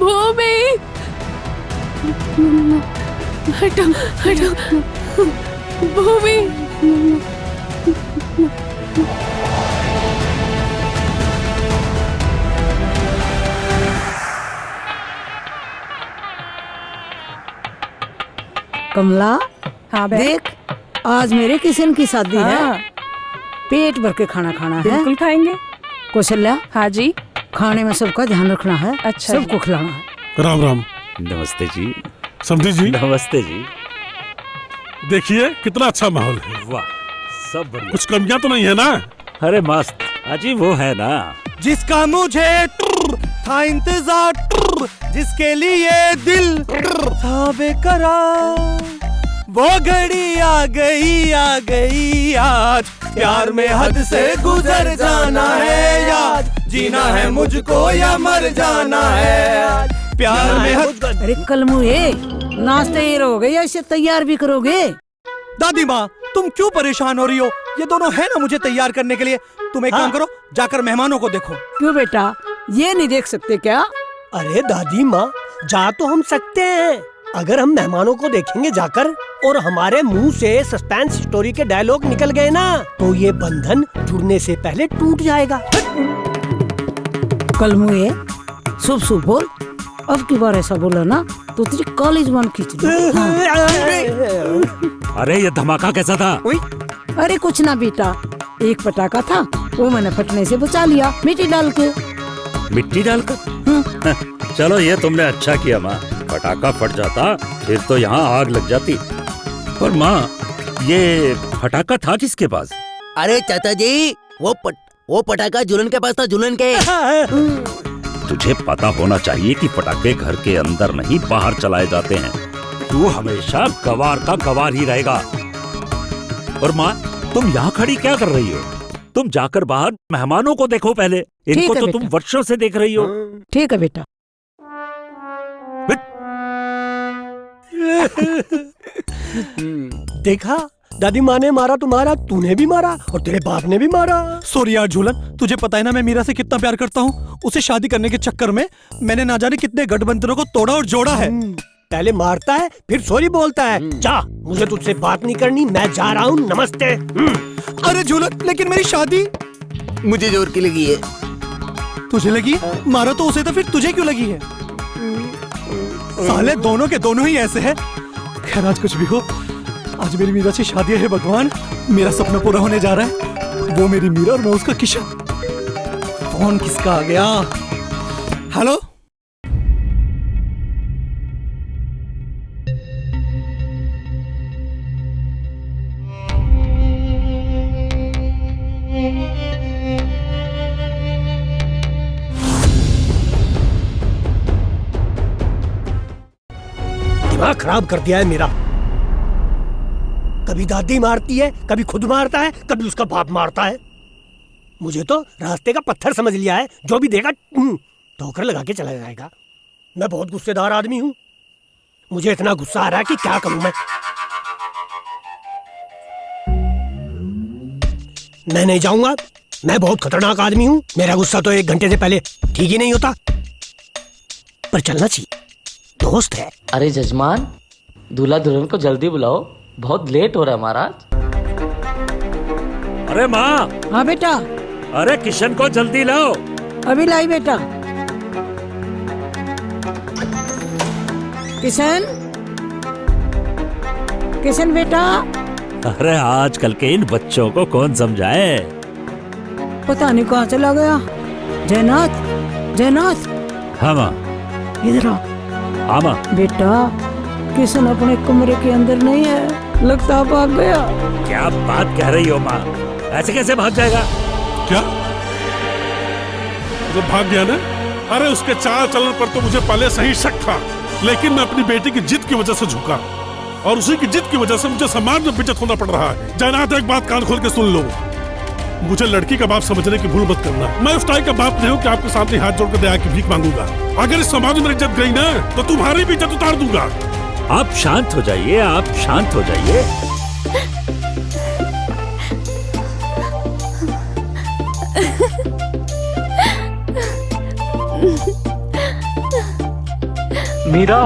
भूमि, हटो हटो, भूमि। कमला, हाँ बहन। देख, आज मेरे किशन की शादी हाँ। है। पेट भर के खाना खाना है। बिल्कुल खाएंगे। कौशल्या, हाँ जी। खाने में सबका ध्यान रखना है। अच्छा सबको खिलाना है। राम राम। नमस्ते जी। समझी जी, नमस्ते जी। देखिए कितना अच्छा माहौल है। वाह, सब बढ़िया। कुछ कमियां तो नहीं है ना? अरे मस्त अजी, वो है ना जिसका मुझे था इंतजार, जिसके लिए दिल था बेकरार, वो घड़ी आ गई आज। प्यार में हद से गुजर जाना है याद, जीना है मुझको या मर जाना है आज। प्यार में हद। अरे कलमुए, नाश्ते ही रहोगे या इसे तैयार भी करोगे? दादी माँ, तुम क्यों परेशान हो रही हो? ये दोनों है ना मुझे तैयार करने के लिए। तुम एक काम करो, जाकर मेहमानों को देखो। क्यों बेटा, ये नहीं देख सकते क्या? अरे दादी माँ, जा तो हम सकते हैं, अगर हम मेहमानों को देखेंगे जाकर और हमारे मुंह से सस्पेंस स्टोरी के डायलॉग निकल गए ना, तो ये बंधन जुड़ने से पहले टूट जाएगा। कलमुए, शुभ शुभ बोल। अब की बार ऐसा बोला ना तो तेरी कॉलेज वन खींच दूं। हाँ। अरे ये धमाका कैसा था? अरे कुछ ना बेटा, एक पटाखा था, वो मैंने फटने से बचा लिया मिट्टी डाल के। मिट्टी डालकर? चलो ये तुमने अच्छा किया माँ, पटाखा फट जाता फिर तो यहाँ आग लग जाती। पर माँ, ये पटाखा था किसके पास? अरे चाचा जी, वो पटाखा जुलन के पास था, जुलन के। तुझे पता होना चाहिए कि पटाखे घर के अंदर नहीं बाहर चलाए जाते हैं। तू हमेशा गवार का गवार ही रहेगा। और माँ, तुम यहाँ खड़ी क्या कर रही हो? तुम जाकर बाहर मेहमानों को देखो पहले। इनको तो तुम वर्षों से देख रही हो। ठीक है बेटा। देखा, दादी माँ ने मारा तुम्हारा, तूने भी मारा और तेरे बाप ने भी मारा। सॉरी यार झूलन, तुझे पता है ना मैं मीरा से कितना प्यार करता हूँ। उसे शादी करने के चक्कर में मैंने ना जाने कितने गठबंधनों को तोड़ा और जोड़ा है। पहले मारता है फिर सॉरी बोलता है। जा, मुझे तुझसे बात नहीं करनी, मैं जा रहा हूँ, नमस्ते। अरे झूलन, लेकिन मेरी शादी मुझे जोर की लगी है। तुझे लगी? मारा तो उसे था, फिर तुझे क्यों लगी है? साले दोनों के दोनों ही ऐसे हैं। खैर आज कुछ भी हो, आज मेरी मीरा से शादी है। भगवान, मेरा सपना पूरा होने जा रहा है। वो मेरी मीरा और मैं उसका किशन। फोन किसका आ गया? हेलो। दिमाग खराब कर दिया है मेरा। कभी दादी मारती है, कभी खुद मारता है, कभी उसका बाप मारता है। मुझे तो रास्ते का पत्थर समझ लिया है, जो भी देगा ठोकर लगा के चला जाएगा। मैं बहुत गुस्सेदार आदमी हूँ, मुझे इतना गुस्सा आ रहा है कि क्या करूं मैं नहीं जाऊंगा। मैं बहुत खतरनाक आदमी हूँ, मेरा गुस्सा तो 1 घंटे से पहले ठीक ही नहीं होता। पर चलना चाहिए, दोस्त है। अरे जजमान, दूल्हा दुल्हन को जल्दी बुलाओ, बहुत लेट हो रहा है महाराज। अरे माँ। हाँ बेटा। अरे किशन को जल्दी लाओ। अभी लाई बेटा। किशन, किशन बेटा। अरे आजकल के इन बच्चों को कौन समझाए? पता नहीं कहाँ चला गया। जयनाथ, जयनाथ। हाँ माँ। इधर आ। हाँ माँ। बेटा, किशन अपने कमरे के अंदर नहीं है, लगता है भाग गया। क्या बात कह रही हो माँ? ऐसे कैसे भाग जाएगा? क्या तो भाग गया ना? अरे उसके चाल चलन पर तो मुझे पहले से ही शक था, लेकिन मैं अपनी बेटी की जिद की वजह से झुका और उसी की जिद की वजह से मुझे समाज में बेइज्जत होना पड़ रहा है। जयनाथ, एक बात कान खोल के सुन लो, मुझे लड़की का बाप समझने की भूल मत करना। मैं उस टाइप का बाप नहीं हूँ कि आपके सामने हाथ जोड़कर दया की भीख मांगूंगा। अगर इस समाज में इज्जत गई ना तो तुम्हारी भी इज्जत उतार दूंगा। आप शांत हो जाइए, आप शांत हो जाइए। मीरा।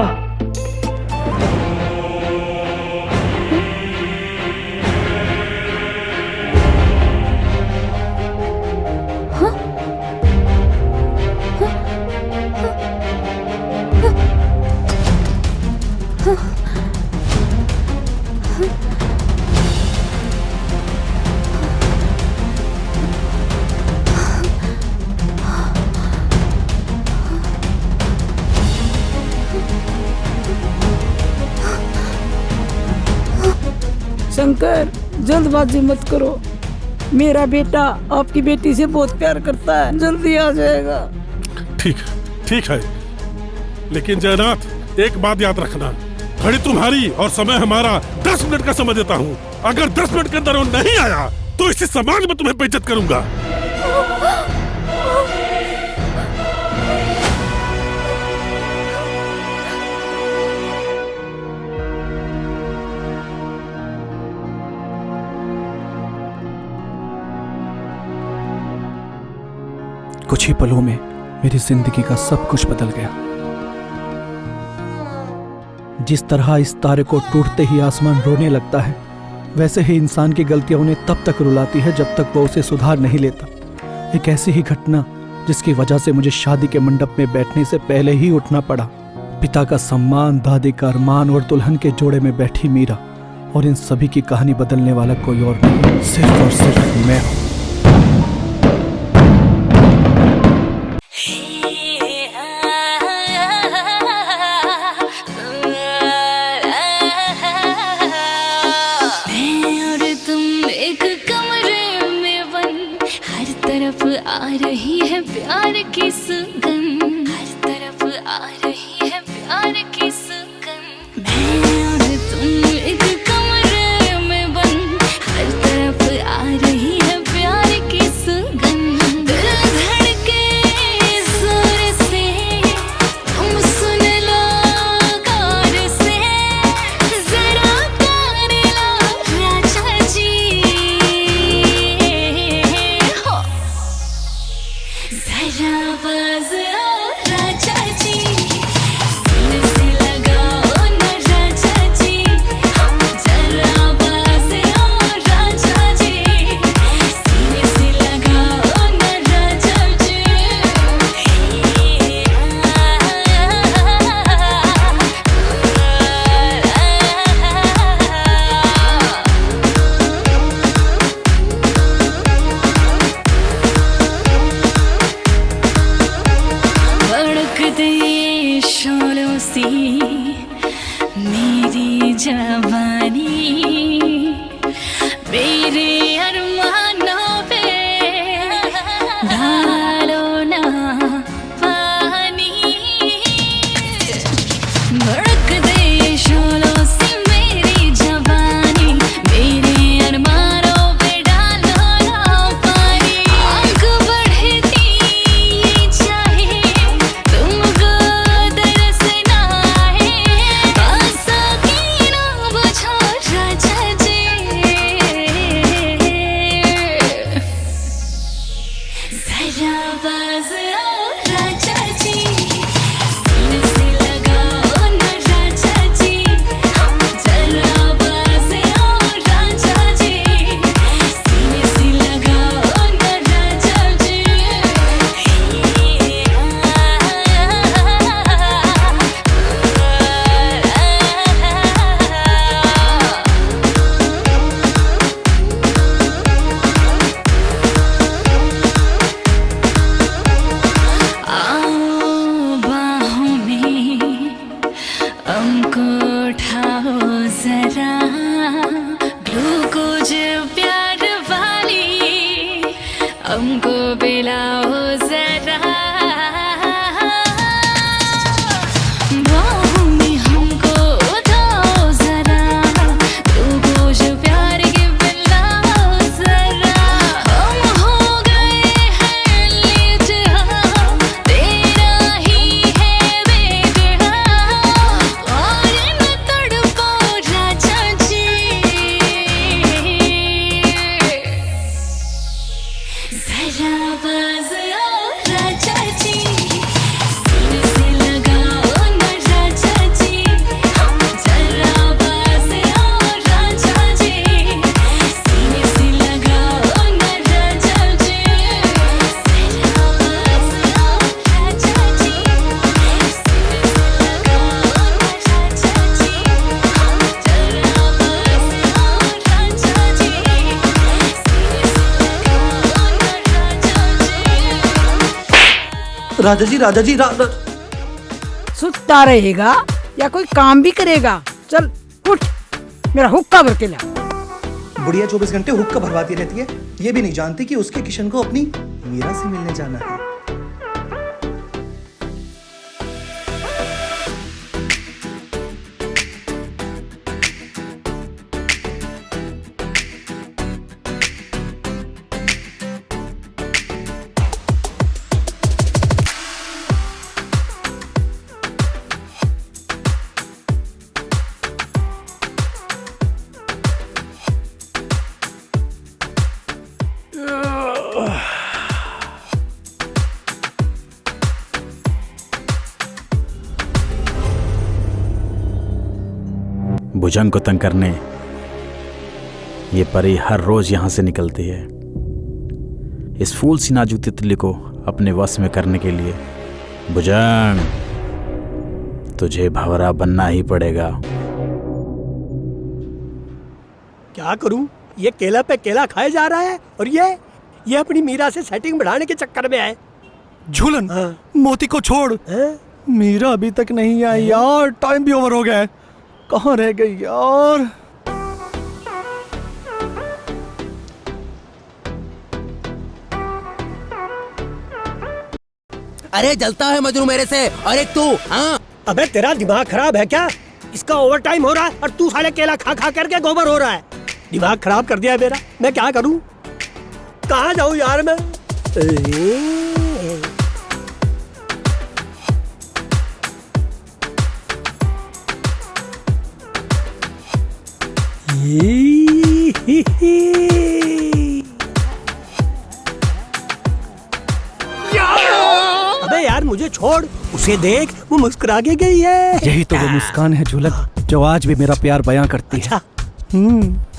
शंकर, जल्दबाजी मत करो। मेरा बेटा आपकी बेटी से बहुत प्यार करता है, जल्दी आ जाएगा। ठीक है, लेकिन जयनाथ एक बात याद रखना, घड़ी तुम्हारी और समय हमारा। 10 मिनट का समय देता हूँ। अगर 10 मिनट के अंदर वो नहीं आया तो इसी समाज में तुम्हें बेइज्जत करूंगा। कुछ ही पलों में मेरी जिंदगी का सब कुछ बदल गया। जिस तरह इस तारे को टूटते ही आसमान रोने लगता है, वैसे ही इंसान की गलतियां उन्हें तब तक रुलाती है जब तक वो उसे सुधार नहीं लेता। एक ऐसी ही घटना जिसकी वजह से मुझे शादी के मंडप में बैठने से पहले ही उठना पड़ा। पिता का सम्मान, दादी का अरमान और दुल्हन के जोड़े में बैठी मीरा, और इन सभी की कहानी बदलने वाला कोई और नहीं, सिर्फ और सिर्फ मैं हूं। आ रही है प्यार की सुगंध, हर तरफ आ रही है प्यार की सुगंध। मैं और तुम एक कमरे में बंद, हर तरफ आ रही है प्यार की सुगंध। दिल धड़के जोर से, तुम सुन लो गौर से, जरा कर लो राजा जी। जरा आवाज आओ राजा जी, सीने से लगाओ ना राजा जी। जरा आवाज आओ राजा जी, सीने से लगाओ ना राजा जी। भड़कते शोलों सी मेरी जवानी, मेरे अरमानों पे डालो ना पानी। भड़कते शोलों सी मेरी जवानी, मेरे अरमानों पे डालो ना पानी। आग बढ़ती ये चाहे तुमको तरसना है, आशा की ना बुझो राजा जी। राजा जी सुता रहेगा या कोई काम भी करेगा? चल उठ, मेरा हुक्का भर के ला। बुढ़िया 24 घंटे हुक्का भरवाती रहती है, ये भी नहीं जानती कि उसके किशन को अपनी मीरा से मिलने जाना है। भुजंग को तंग करने ये परी हर रोज यहां से निकलती है। इस फूल सी नाजुक तितली को अपने वश में करने के लिए भुजंग तुझे भंवरा बनना ही पड़ेगा। क्या करूं? ये केला पे केला खाए जा रहा है और ये अपनी मीरा से सेटिंग बढ़ाने के चक्कर में है। झूलन, हाँ। मोती को छोड़। मीरा अभी तक नहीं आई यार, टाइम भी ओवर हो गया है। कहाँ रह गई यार? अरे जलता है मजनू मेरे से, और एक तू। हाँ अबे तेरा दिमाग खराब है क्या? इसका ओवर टाइम हो रहा है और तू साले केला खा खा करके गोबर हो रहा है। दिमाग खराब कर दिया है मेरा। मैं क्या करूं? कहाँ जाऊं यार मैं? अबे यार मुझे छोड़, उसे देख, वो मुस्कुरा के गई है। यही तो वो मुस्कान है झूलन, जो आज भी मेरा प्यार बयां करती है।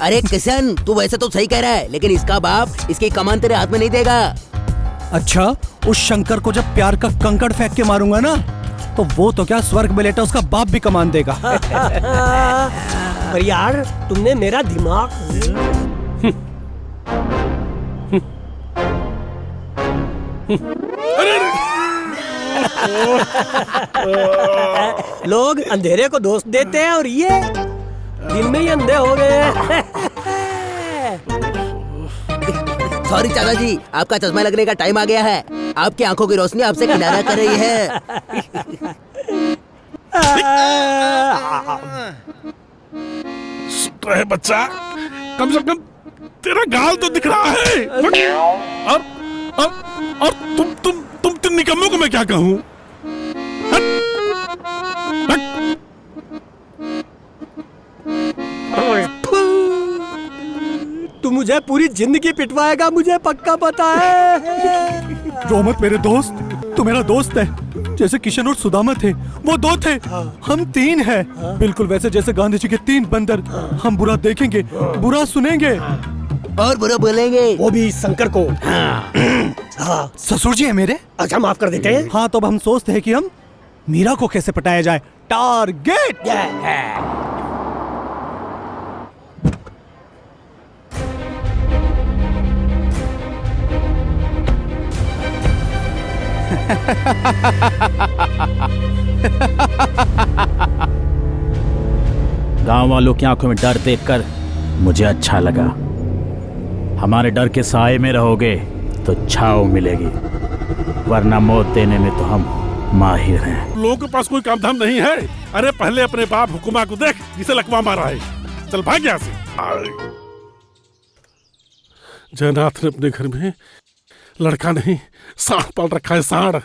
अरे किशन, तू वैसे तो सही कह रहा है, लेकिन इसका बाप इसकी कमान तेरे हाथ में नहीं देगा। अच्छा, उस शंकर को जब प्यार का कंकड़ फेंक के मारूंगा ना, तो वो तो क्या स्वर्ग में लेटा उसका बाप भी कमान देगा। पर यार तुमने मेरा दिमाग। लोग अंधेरे को दोस्त देते हैं और ये दिन में ही अंधे हो गए। सॉरी चाचा जी, आपका चश्मा लगने का टाइम आ गया है। आपकी आंखों की रोशनी आपसे किनारा कर रही है। तो है बच्चा, कम से कम तेरा गाल तो दिख रहा है। और तुम निकम्मों को मैं क्या कहूँ? तू मुझे पूरी जिंदगी पिटवाएगा, मुझे पक्का पता है। रो मत मेरे दोस्त, तू मेरा दोस्त है। जैसे किशन और सुदामा थे, वो दो थे, हम तीन हैं। बिल्कुल वैसे जैसे गांधी जी के 3 बंदर। हम बुरा देखेंगे, बुरा सुनेंगे और बुरा बोलेंगे, वो भी शंकर को। हाँ। ससुर जी है मेरे। अच्छा माफ कर देते हैं। हाँ, तो अब हम सोचते हैं कि हम मीरा को कैसे पटाया जाए। टारगेट। गांव वालों की आंखों में डर देखकर मुझे अच्छा लगा। हमारे डर के साए में रहोगे तो छाव मिलेगी, वरना मौत देने में तो हम माहिर हैं। लोगों के पास कोई काम धाम नहीं है। अरे पहले अपने बाप हुकुमा को देख, जिसे लकवा मारा है। चल भाग यहाँ से। जयनाथ ने अपने घर में लड़का नहीं सांड पाल रखा है, सांड,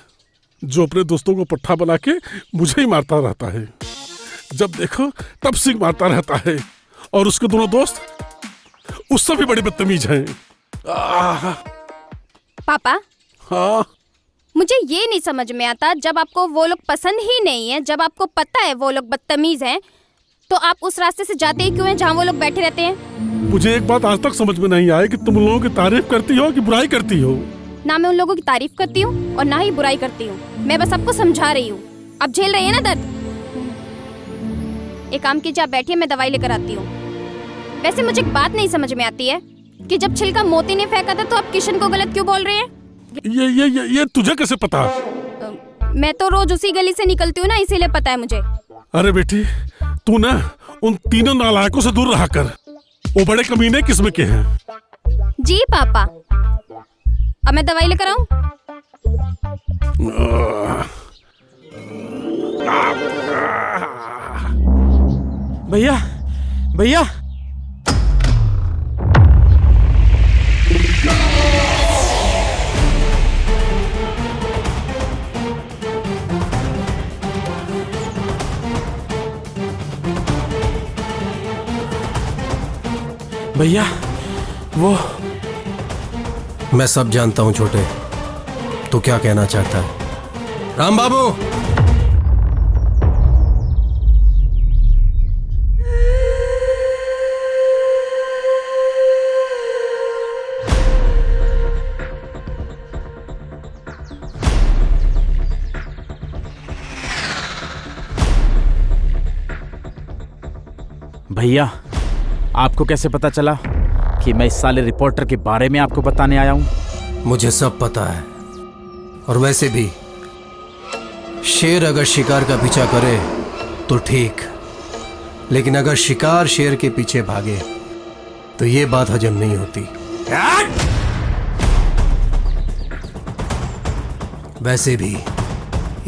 जो अपने दोस्तों को पट्टा बना के मुझे ही मारता रहता है। जब देखो तब सिंह मारता रहता है, और उसके दोनों दोस्त उससे भी बड़े बदतमीज हैं। पापा, हाँ? मुझे ये नहीं समझ में आता, जब आपको वो लोग पसंद ही नहीं है, जब आपको पता है वो लोग बदतमीज हैं, तो आप उस रास्ते से जाते ही क्यों हैं जहाँ वो लोग बैठे रहते हैं? मुझे एक बात आज तक समझ में नहीं आई कि तुम लोगों की तारीफ करती हो कि बुराई करती हो। ना मैं उन लोगों की तारीफ करती हूँ और ना ही बुराई करती हूँ। मैं बस आपको समझा रही हूँ। आप झेल रही है ना दर्द? एक काम कीजिए, आप बैठिए, मैं दवाई लेकर आती हूँ। वैसे मुझे एक बात नहीं समझ में आती है कि जब छिलका मोती ने फेंका था तो आप किशन को गलत क्यों बोल रहे हैं? ये तुझे कैसे पता? मैं तो रोज उसी गली से निकलती हूँ ना, इसीलिए पता है मुझे। अरे बेटी, तू ना उन तीनों नालायकों से दूर रहा कर। वो बड़े कमीने किस्म के हैं। जी पापा, अब मैं दवाई लेकर आऊं? भैया भैया, भैया वो। मैं सब जानता हूं छोटे, तू क्या कहना चाहता है? राम बाबू, भैया, आपको कैसे पता चला कि मैं इस साले रिपोर्टर के बारे में आपको बताने आया हूं? मुझे सब पता है। और वैसे भी शेर अगर शिकार का पीछा करे तो ठीक, लेकिन अगर शिकार शेर के पीछे भागे तो ये बात हजम नहीं होती। वैसे भी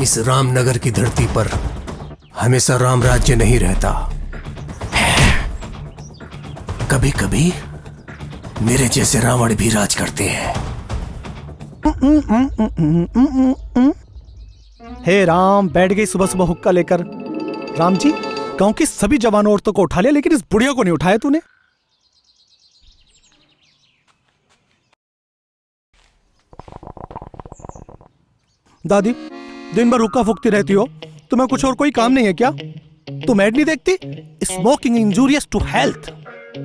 इस रामनगर की धरती पर हमेशा राम राज्य नहीं रहता। कभी कभी मेरे जैसे रावण भी राज करते हैं। हे राम, बैठ गई सुबह सुबह हुक्का लेकर। राम जी, गांव की सभी जवान औरतों को उठा लिया, लेकिन इस बुढ़िया को नहीं उठाया तूने। दादी, दिन भर हुक्का फूकती रहती हो, तुम्हें कुछ और कोई काम नहीं है क्या? तुम ऐड नहीं देखती? Smoking injurious to health.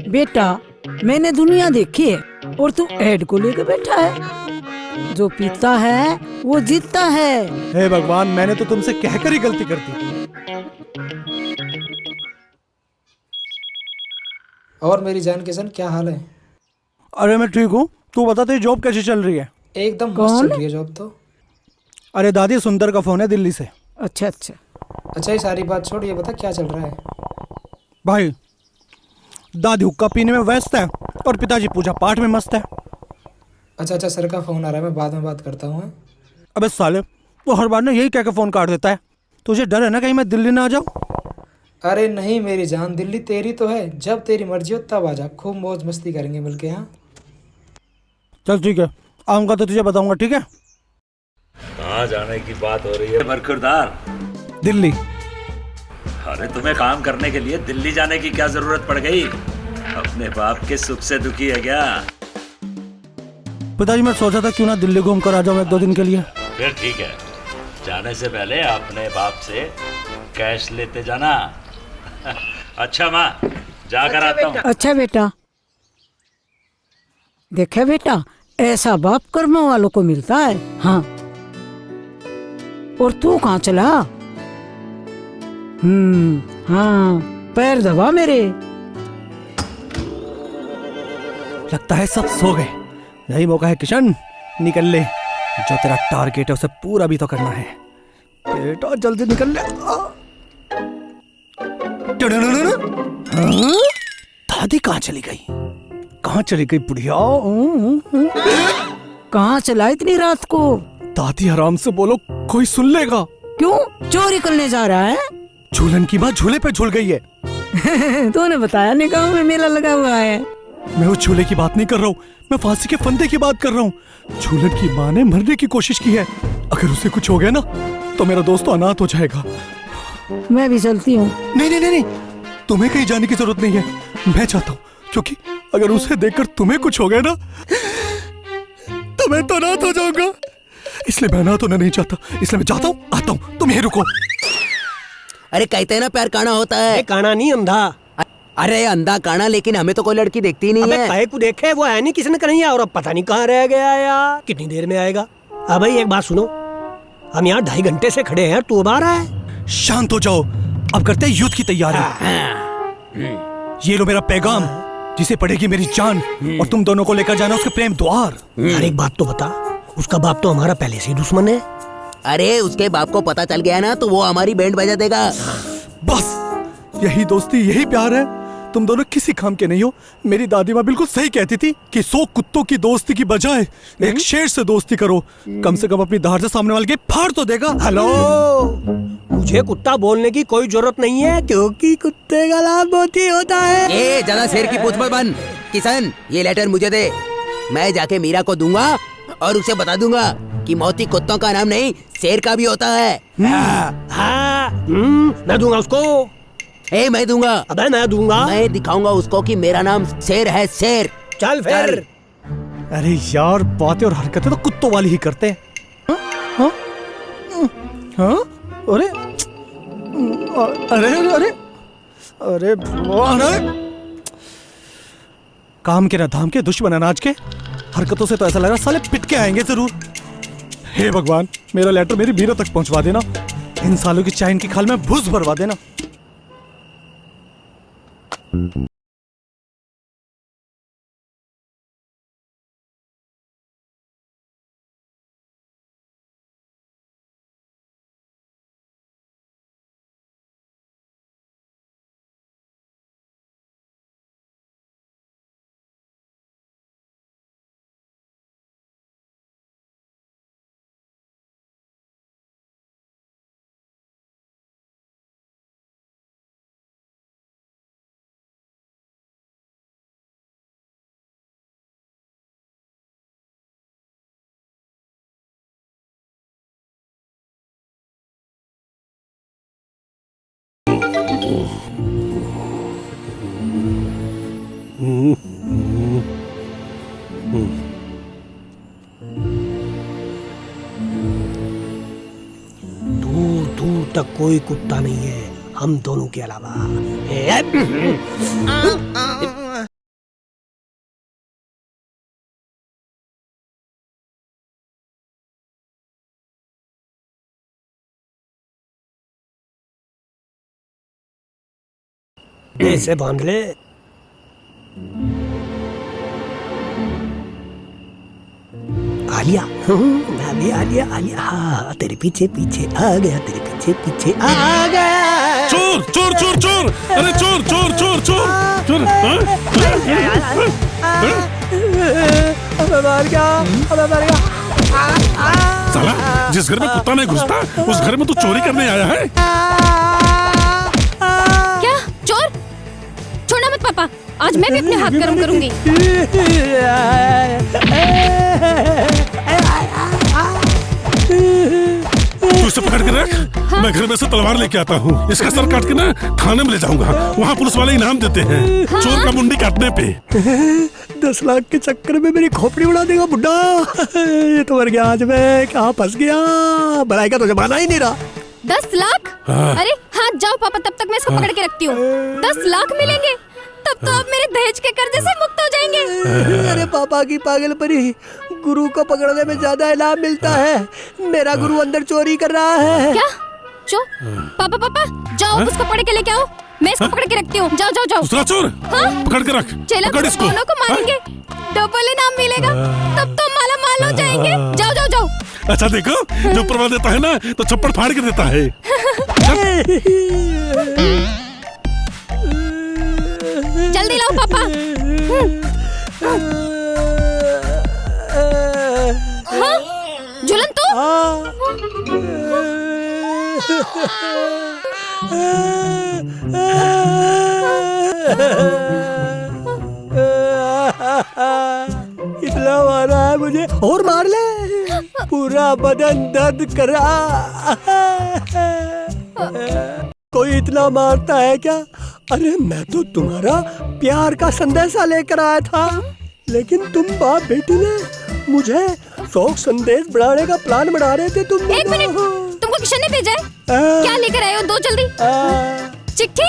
बेटा, मैंने दुनिया देखी है और तू ऐड को लेकर बैठा है। जो पीता है वो जीतता है। हे भगवान, मैंने तो तुमसे कहकर ही गलती कर दी। और मेरी जान किशन, क्या हाल है? अरे मैं ठीक हूँ, तू बता तेरी जॉब कैसी चल रही है? एकदम मस्त चल रही है जॉब तो। अरे दादी, सुंदर का फोन है दिल्ली से। अच्छा अच्छा अच्छा, ये सारी बात छोड़, ये बता क्या चल रहा है? भाई, दादी हुक्का पीने में व्यस्त है और पिताजी पूजा पाठ में मस्त है। अच्छा अच्छा, सर का फोन आ रहा है, मैं बाद में बात करता हूँ। अबे साले, वो हर बार ना यही कह के फोन काट देता है। तुझे डर है ना कहीं मैं दिल्ली ना आ जाऊं? अरे नहीं मेरी जान, दिल्ली तेरी तो है, जब तेरी मर्जी हो तब आ जा, खूब मौज मस्ती करेंगे मिलके। यहाँ चल ठीक है, आऊंगा तो तुझे बताऊंगा, ठीक है? कहाँ जाने की बात हो रही है बरखुरदार? दिल्ली। अरे तुम्हें काम करने के लिए दिल्ली जाने की क्या जरूरत पड़ गई? अपने बाप के सुख से दुखी है क्या? पिताजी, मैं सोचा था क्यों ना दिल्ली घूम कर आ जाऊं 1-2 दिन के लिए। फिर ठीक है, जाने से पहले अपने बाप से कैश लेते जाना। अच्छा माँ, जाकर आता हूँ। अच्छा बेटा, देखा बेटा, ऐसा बाप कर्म वालों को मिलता है। हाँ, और तू कहाँ चला? हाँ, पैर दबा मेरे। लगता है सब सो गए। यही मौका है किशन, निकल ले। जो तेरा टारगेट है उसे पूरा भी तो करना है। बेटा जल्दी निकल ले। दादी कहाँ चली गई? कहाँ चली गई बुढ़िया? कहाँ चला इतनी रात को? दादी आराम से बोलो, कोई सुन लेगा। क्यों, चोरी करने जा रहा है? झूलन की माँ झूले पे झूल गई है। तूने बताया नहीं, गाँव में मेला लगा हुआ है। मैं उस झूले की बात नहीं कर रहा हूँ, मैं फांसी के फंदे की बात कर रहा हूँ। झूलन की माँ ने मरने की कोशिश की है। अगर उसे कुछ हो गया ना तो मेरा दोस्त तो अनाथ हो जाएगा। मैं भी चलती हूँ। नहीं नहीं नहीं, तुम्हें कहीं जाने की जरूरत नहीं है, मैं चाहता हूँ, क्योंकि अगर उसे देखकर तुम्हें कुछ हो गया ना तो मैं तो अनाथ हो जाऊंगा। इसलिए मैं अनाथ होना नहीं चाहता, इसलिए मैं जाता हूँ, आता हूँ, तुम यहीं रुको। अरे कहते हैं ना प्यार काना होता है। काना नहीं, अंधा। अरे अंधा काना, लेकिन हमें तो कोई लड़की देखती नहीं है। काहे को देखे, वो आया नहीं किसी ने कहीं, और अब पता नहीं कहाँ रह गया यार। कितनी देर में आएगा? अब भाई एक बात सुनो, हम यहाँ 2.5 घंटे से खड़े हैं, तू अब आ रहा है? शांत हो जाओ, अब करते हैं युद्ध की तैयारी। ये लो मेरा पैगाम, जिसे पढ़ेगी मेरी जान, और तुम दोनों को लेकर जाना उसके प्रेम द्वार। अरे एक बात तो बता, उसका बाप तो हमारा पहले से ही दुश्मन है। अरे उसके बाप को पता चल गया ना तो वो हमारी बैंड बजा देगा। बस यही दोस्ती, यही प्यार है। तुम दोनों किसी काम के नहीं हो। मेरी दादी माँ बिल्कुल सही कहती थी कि 100 कुत्तों की दोस्ती की बजाय एक शेर से दोस्ती करो। कम से कम अपनी धार से सामने वाले के फाड़ तो देगा। हेलो, मुझे कुत्ता बोलने की कोई जरूरत नहीं है क्योंकि कुत्ते का नाम मोती होता है। ए ज्यादा शेर की पूछ मत बन। किशन ये लेटर मुझे दे, मैं जाके मीरा को दूंगा और उसे बता दूंगा कि मोती कुत्तों का नाम नहीं शेर का भी होता है। मैं दूंगा उसको। मैं दूंगा। अबे मैं दूंगा। मैं दिखाऊंगा उसको कि मेरा नाम शेर है, शेर। चल फिर। अरे यार बातें और हरकतें तो कुत्तों वाली ही करते हैं। हाँ? हाँ? अरे अरे अरे अरे अरे काम के ना धाम के, दुश्मन अनाज के। हरकतों से तो ऐसा लग रहा साले पिट के आएंगे जरूर। हे भगवान, मेरा लेटर मेरी मीरा तक पहुंचवा देना। इन सालों की चाय की खाल में भूस भरवा देना। दूर दूर तक कोई कुत्ता नहीं है हम दोनों के अलावा। ऐसे बांध ले। आलिया, मैं भी आलिया आलिया। हाँ तेरे पीछे पीछे आ गया, तेरे पीछे पीछे आ गया। चोर चोर चोर चोर, अरे चोर चोर चोर चोर चोर। अबे मर गया, अबे मर गया। साला, जिस घर में कुत्ता नहीं घुसता उस घर में तू चोरी करने आया है। क्या चोर? छोड़ना मत पापा, आज मैं भी अपने हाथ गर्म करूंगी। तू इसे पकड़ के रख। हाँ? मैं घर में से तलवार लेके आता हूँ। इसका सर काट के ना थाने में ले जाऊंगा। वहाँ पुलिस वाले इनाम देते हैं। हाँ? चोर का मुंडी काटने पे। 10 लाख के चक्कर में मेरी खोपड़ी उड़ा देगा बुड्ढा। ये तो मर गया आज मैं, कहाँ फंस गया। भलाई का तो जमाना ही नहीं रहा। 10 लाख? हाँ। अरे हाथ जाओ पापा, तब तक मैं इसको पकड़ के रखती हूँ। 10 लाख मिलेंगे तब तो आप मेरे दहेज के कर्जे से मुक्त हो जाएंगे। अरे पापा की पागल परी, गुरु को पकड़ने में ज्यादा इनाम मिलता है। मेरा गुरु अंदर चोरी कर रहा है। क्या? पापा पापा जाओ उसको पकड़ के लेके आओ, मैं इसको पकड़ के रखती हूँ। जाओ जाओ जाओ। दूसरा चोर हाँ? पकड़ के रख। चलो पकड़ इसको। दोनों को मारेंगे, डबल इनाम मिलेगा, तब तो माला माल हो जाएंगे। जाओ जाओ जाओ। अच्छा देखो, जो परवा देता है ना तो छप्पड़ फाड़ के देता है। जल्दी लाओ पापा। हाँ? झूलन तो? इतना मारा है मुझे, और मार ले। पूरा बदन दर्द कर रहा। कोई इतना मारता है क्या? अरे मैं तो तुम्हारा प्यार का संदेशा लेकर आया था, लेकिन तुम बाप बेटी ने मुझे शौक संदेश बढ़ाने का प्लान बना रहे थे तुम। एक मिनट, तुमको किशन ने भेजा है? क्या लेकर आए हो? दो जल्दी। चिट्ठी?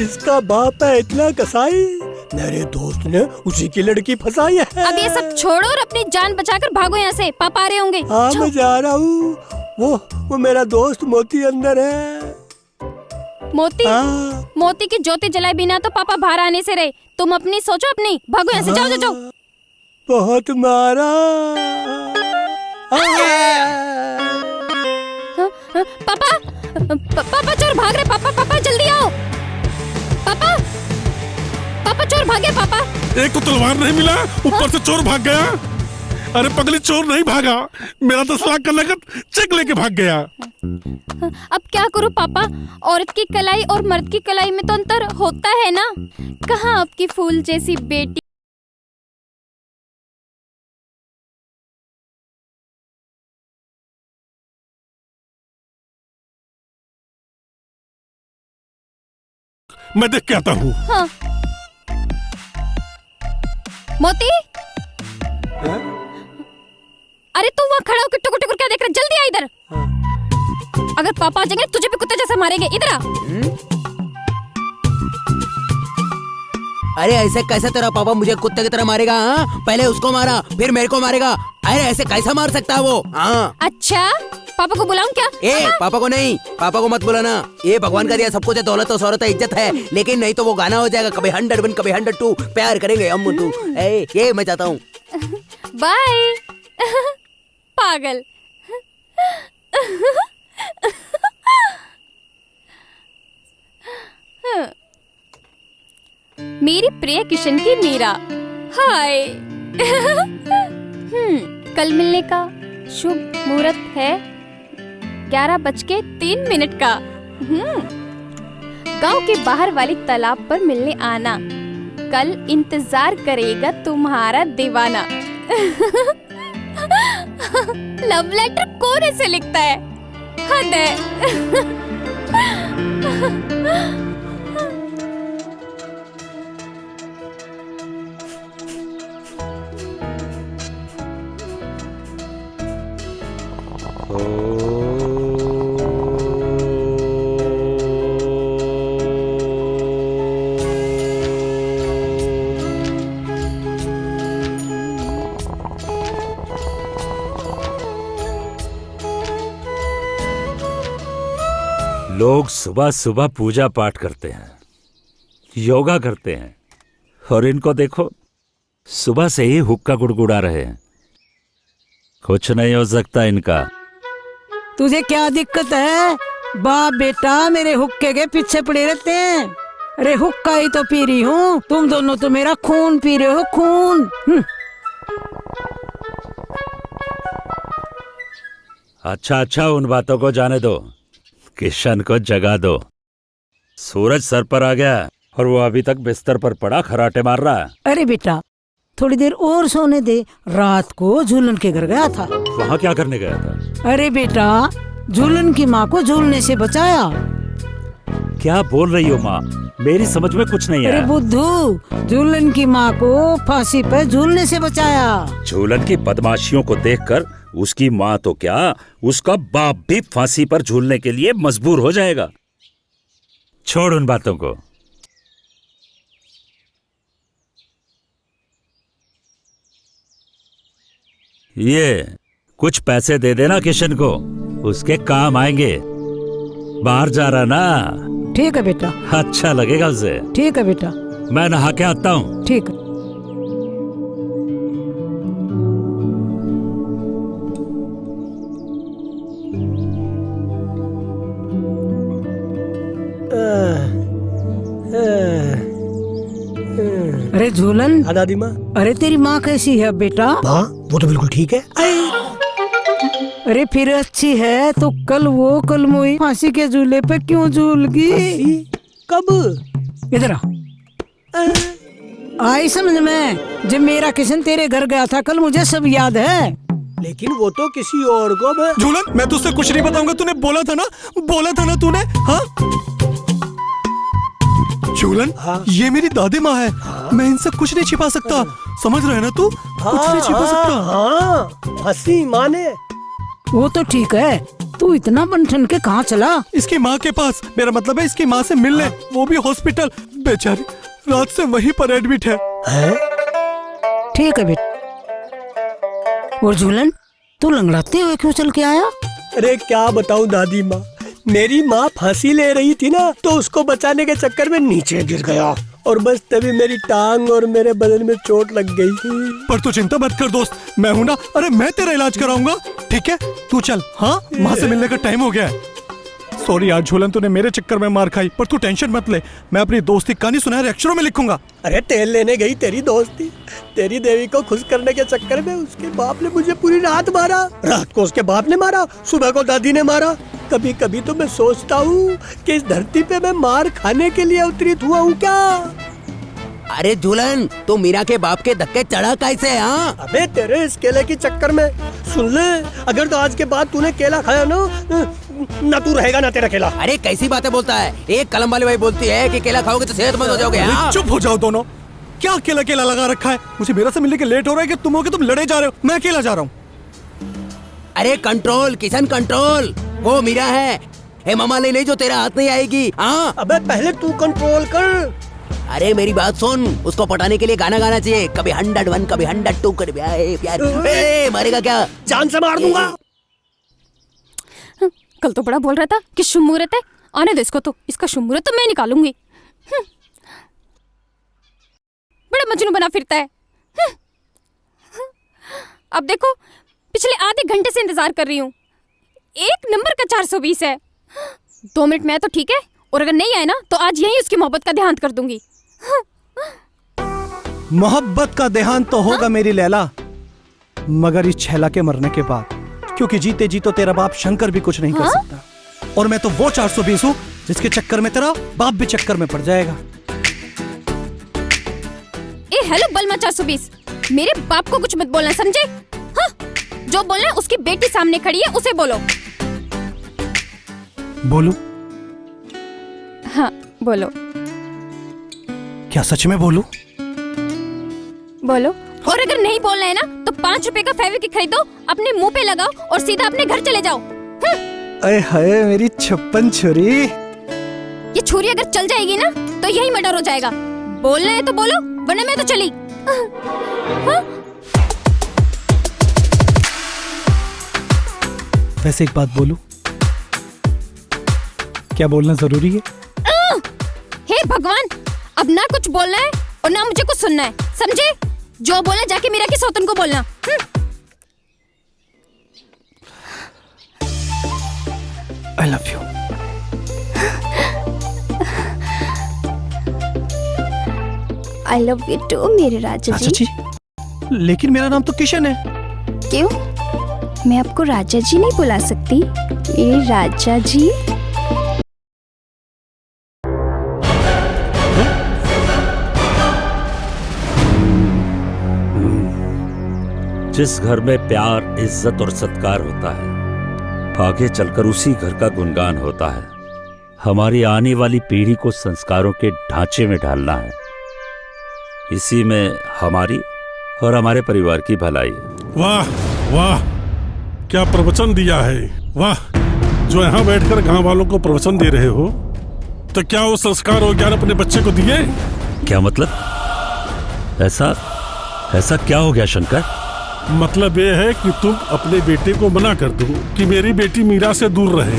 इसका बाप है इतना कसाई, मेरे दोस्त ने उसी की लड़की फंसाई है। अब ये सब छोड़ो और अपनी जान बचाकर भागो यहाँ से, पापा आ रहे होंगे। हाँ मैं जा रहा हूँ। वो मेरा दोस्त मोती अंदर है। मोती? मोती की ज्योति जलाए बिना तो पापा बाहर आने से रहे। तुम अपनी सोचो, अपनी। भागो यहाँ से, जाओ जाओ जाओ। बहुत मारा, पापा पापा चोर भाग रहे। पापा पापा जल्दी आओ। पापा पापा चोर भागे। पापा एक तो तलवार नहीं मिला, ऊपर से चोर भाग गया। अरे पगली, चोर नहीं भागा, मेरा 10 लाख का नकद चेक लेके भाग गया। अब क्या करूं पापा? औरत की कलाई और मर्द की कलाई में तो अंतर होता है ना। कहाँ आपकी फूल जैसी बेटी। मैं देख के आता हूँ। हाँ। मोती, अरे तू वहाँ खड़ा होकर टुकुर टुकुर क्या देख रहा है? जल्दी आ इधर। अगर पापा आ जाएंगे तुझे भी कुत्ते जैसा मारेंगे। इधर आ। अरे ऐसे कैसे तेरा पापा मुझे कुत्ते की तरह मारेगा? हाँ, पहले उसको मारा फिर मेरे को मारेगा। अरे ऐसे कैसा मार सकता है वो? हाँ। अच्छा, पापा को बुलाऊं क्या? पापा को नहीं, पापा को मत बुलाना। ये भगवान का दिया सब कुछ है, दौलत और शोहरत है, इज्जत है, लेकिन नहीं तो वो गाना हो जाएगा, कभी 101 कभी 102 प्यार करेंगे हम टू। ये मैं चाहता हूँ। बाय पागल। मेरी प्रिय किशन की मीरा, हाय। कल मिलने का शुभ मुहूर्त है 11:03 का। गांव के बाहर वाली तालाब पर मिलने आना। कल इंतजार करेगा तुम्हारा दीवाना। लव लेटर कौन ऐसे लिखता है? हद है। लोग सुबह सुबह पूजा पाठ करते हैं, योगा करते हैं, और इनको देखो सुबह से ही हुक्का गुड़गुड़ा रहे हैं। कुछ नहीं हो सकता इनका। तुझे क्या दिक्कत है? बाप बेटा मेरे हुक्के के पीछे पड़े रहते हैं। अरे हुक्का ही तो पी रही हूँ, तुम दोनों तो मेरा खून पी रहे हो, खून। अच्छा, उन बातों को जाने दो, किशन को जगा दो। सूरज सर पर आ गया और वो अभी तक बिस्तर पर पड़ा खराटे मार रहा है। अरे बेटा थोड़ी देर और सोने दे, रात को झूलन के घर गया था। वहाँ क्या करने गया था? अरे बेटा झूलन की माँ को झूलने से बचाया। क्या बोल रही हो माँ? मेरी समझ में कुछ नहीं अरे आया। बुद्धू, झूलन की माँ को फांसी पर झूलने से बचाया। झूलन की बदमाशियों को देखकर उसकी माँ तो क्या, उसका बाप भी फांसी पर झूलने के लिए मजबूर हो जाएगा। छोड़ उन बातों को। ये कुछ पैसे दे देना किशन को, उसके काम आएंगे। बाहर जा रहा ना? ठीक है बेटा। अच्छा लगेगा उसे। ठीक है बेटा। मैं नहा के आता हूँ। ठीक है। अरे झूलन। हाँ दादी माँ। अरे तेरी माँ कैसी है बेटा? माँ वो तो बिल्कुल ठीक है। अरे फिर अच्छी है तो कल वो कलमुई फांसी के झूले पे क्यों झूलगी? कब? इधर आई समझ में? जब मेरा किशन तेरे घर गया था कल, मुझे सब याद है। लेकिन वो तो किसी और को। झूलन मैं तुझसे कुछ नहीं बताऊंगा, तूने बोला था ना तूने। हाँ झूलन, ये मेरी दादी माँ है। मैं इनसे कुछ नहीं छिपा सकता, समझ रहे ना तू? कुछ नहीं छिपा सकता। हंसी माँ ने। वो तो ठीक है, तू इतना बंठन के कहाँ चला? इसकी माँ के पास, मेरा मतलब है इसकी माँ से मिलने। वो भी हॉस्पिटल, बेचारी रात से वहीं पर एडमिट है। ठीक है बेटा। और झूलन तू लंगड़ाते हुए क्यों चल के आया? अरे क्या बताऊं दादी माँ, मेरी माँ फांसी ले रही थी ना, तो उसको बचाने के चक्कर में नीचे गिर गया और बस तभी मेरी टांग और मेरे बदन में चोट लग गई। पर तू चिंता मत कर दोस्त, मैं हूं ना। अरे मैं तेरा इलाज कराऊंगा, ठीक है? तू चल। हाँ, माँ से मिलने का टाइम हो गया है। सॉरी यार झूलन, तूने मेरे चक्कर में मार खाई, पर तू टेंशन मत ले, मैं अपनी दोस्ती कहानी सुनहरे अक्षरों में लिखूंगा। अरे तेल लेने गई तेरी दोस्ती, तेरी देवी को खुश करने के चक्कर में उसके बाप ने मुझे पूरी रात मारा। रात को उसके बाप ने मारा, सुबह को दादी ने मारा। कभी कभी तो मैं सोचता हूँ कि इस धरती पे मैं मार खाने के लिए अवतरित हुआ हूँ क्या। अरे झूलन, तू मीरा के बाप के धक्के चढ़ा कैसे? हाँ, अबे तेरे इस केले के चक्कर में। सुन ले, अगर तो आज के बाद तूने केला खाया ना तू रहेगा ना तेरा केला। अरे कैसी बातें बोलता है? एक कलम वाली भाई बोलती है कि केला खाओगे तो सेहतमंद हो जाओगे। हाँ? चुप हो जाओ दोनों, क्या केला केला लगा रखा है? मुझे मेरा से मिलने के लेट हो रहा है कि तुम हो के तुम लड़े जा रहे हो, मैं अकेला जा रहा हूँ। अरे कंट्रोल किशन कंट्रोल, वो मीरा है, हेमा मालिनी नहीं जो तेरा हाथ नहीं आएगी। हाँ, अबे पहले तू कंट्रोल कर। अरे मेरी बात सुन, उसको पटाने के लिए गाना गाना चाहिए, कभी 101 कभी 102 कभी प्यार। मारेगा क्या? जान से मार दूंगा। कल तो बड़ा बोल रहा था कि शुभ मुहूर्त है, आने दो इसको, तो इसका शुभ मुहूर्त तो मैं निकालूंगी। बड़ा मजनू बना फिरता है। अब देखो, पिछले आधे घंटे से इंतजार कर रही हूँ, एक नंबर का 420 है। 2 मिनट में आए तो ठीक है, और अगर नहीं आए ना तो आज यही उसकी मोहब्बत का देहांत कर दूंगी। मोहब्बत का देहांत तो होगा मेरी लैला, मगर इस छैला के मरने के बाद, क्योंकि जीते जी तो तेरा बाप शंकर भी कुछ नहीं कर सकता, और मैं तो वो 420 हूँ जिसके चक्कर में तेरा बाप भी चक्कर में पड़ जाएगा। ए हेलो बलमा 420, मेरे बाप को कुछ मत बोलना, समझे? हाँ, जो बोलना है उसकी बेटी सामने खड़ी है उसे बोलो। बोलू? हाँ बोलो। क्या सच में बोलू? बोलो। और अगर नहीं बोलना है ना तो 5 रुपए का फेविक्विक खरीदो, अपने मुंह पे लगाओ और सीधा अपने घर चले जाओ। अरे हाय मेरी 56 छुरी। ये छुरी अगर चल जाएगी ना तो यही मर्डर हो जाएगा। बोलना है तो बोलो, वरना मैं तो चली। हाँ? वैसे एक बात बोलूं? क्या बोलना जरूरी है? हे भगवान, अब ना कुछ बोलना है और ना मुझे कुछ सुनना है, समझे? जो बोलना जाके मीरा की सौतन को बोलना। I love you. I love you too, मेरे राजा जी। लेकिन मेरा नाम तो किशन है। क्यों? मैं आपको राजा जी नहीं बुला सकती, मेरे राजा जी? जिस घर में प्यार, इज्जत और सत्कार होता है, आगे चलकर उसी घर का गुणगान होता है। हमारी आने वाली पीढ़ी को संस्कारों के ढांचे में ढालना है, इसी में हमारी और हमारे परिवार की भलाई है। वाह वाह, क्या प्रवचन दिया है। वाह, जो यहाँ बैठकर गांव वालों को प्रवचन दे रहे हो, तो क्या वो संस्कार और ज्ञान अपने बच्चे को दिए? क्या मतलब? ऐसा क्या हो गया शंकर? मतलब ये है कि तुम अपने बेटे को मना कर दो कि मेरी बेटी मीरा से दूर रहे।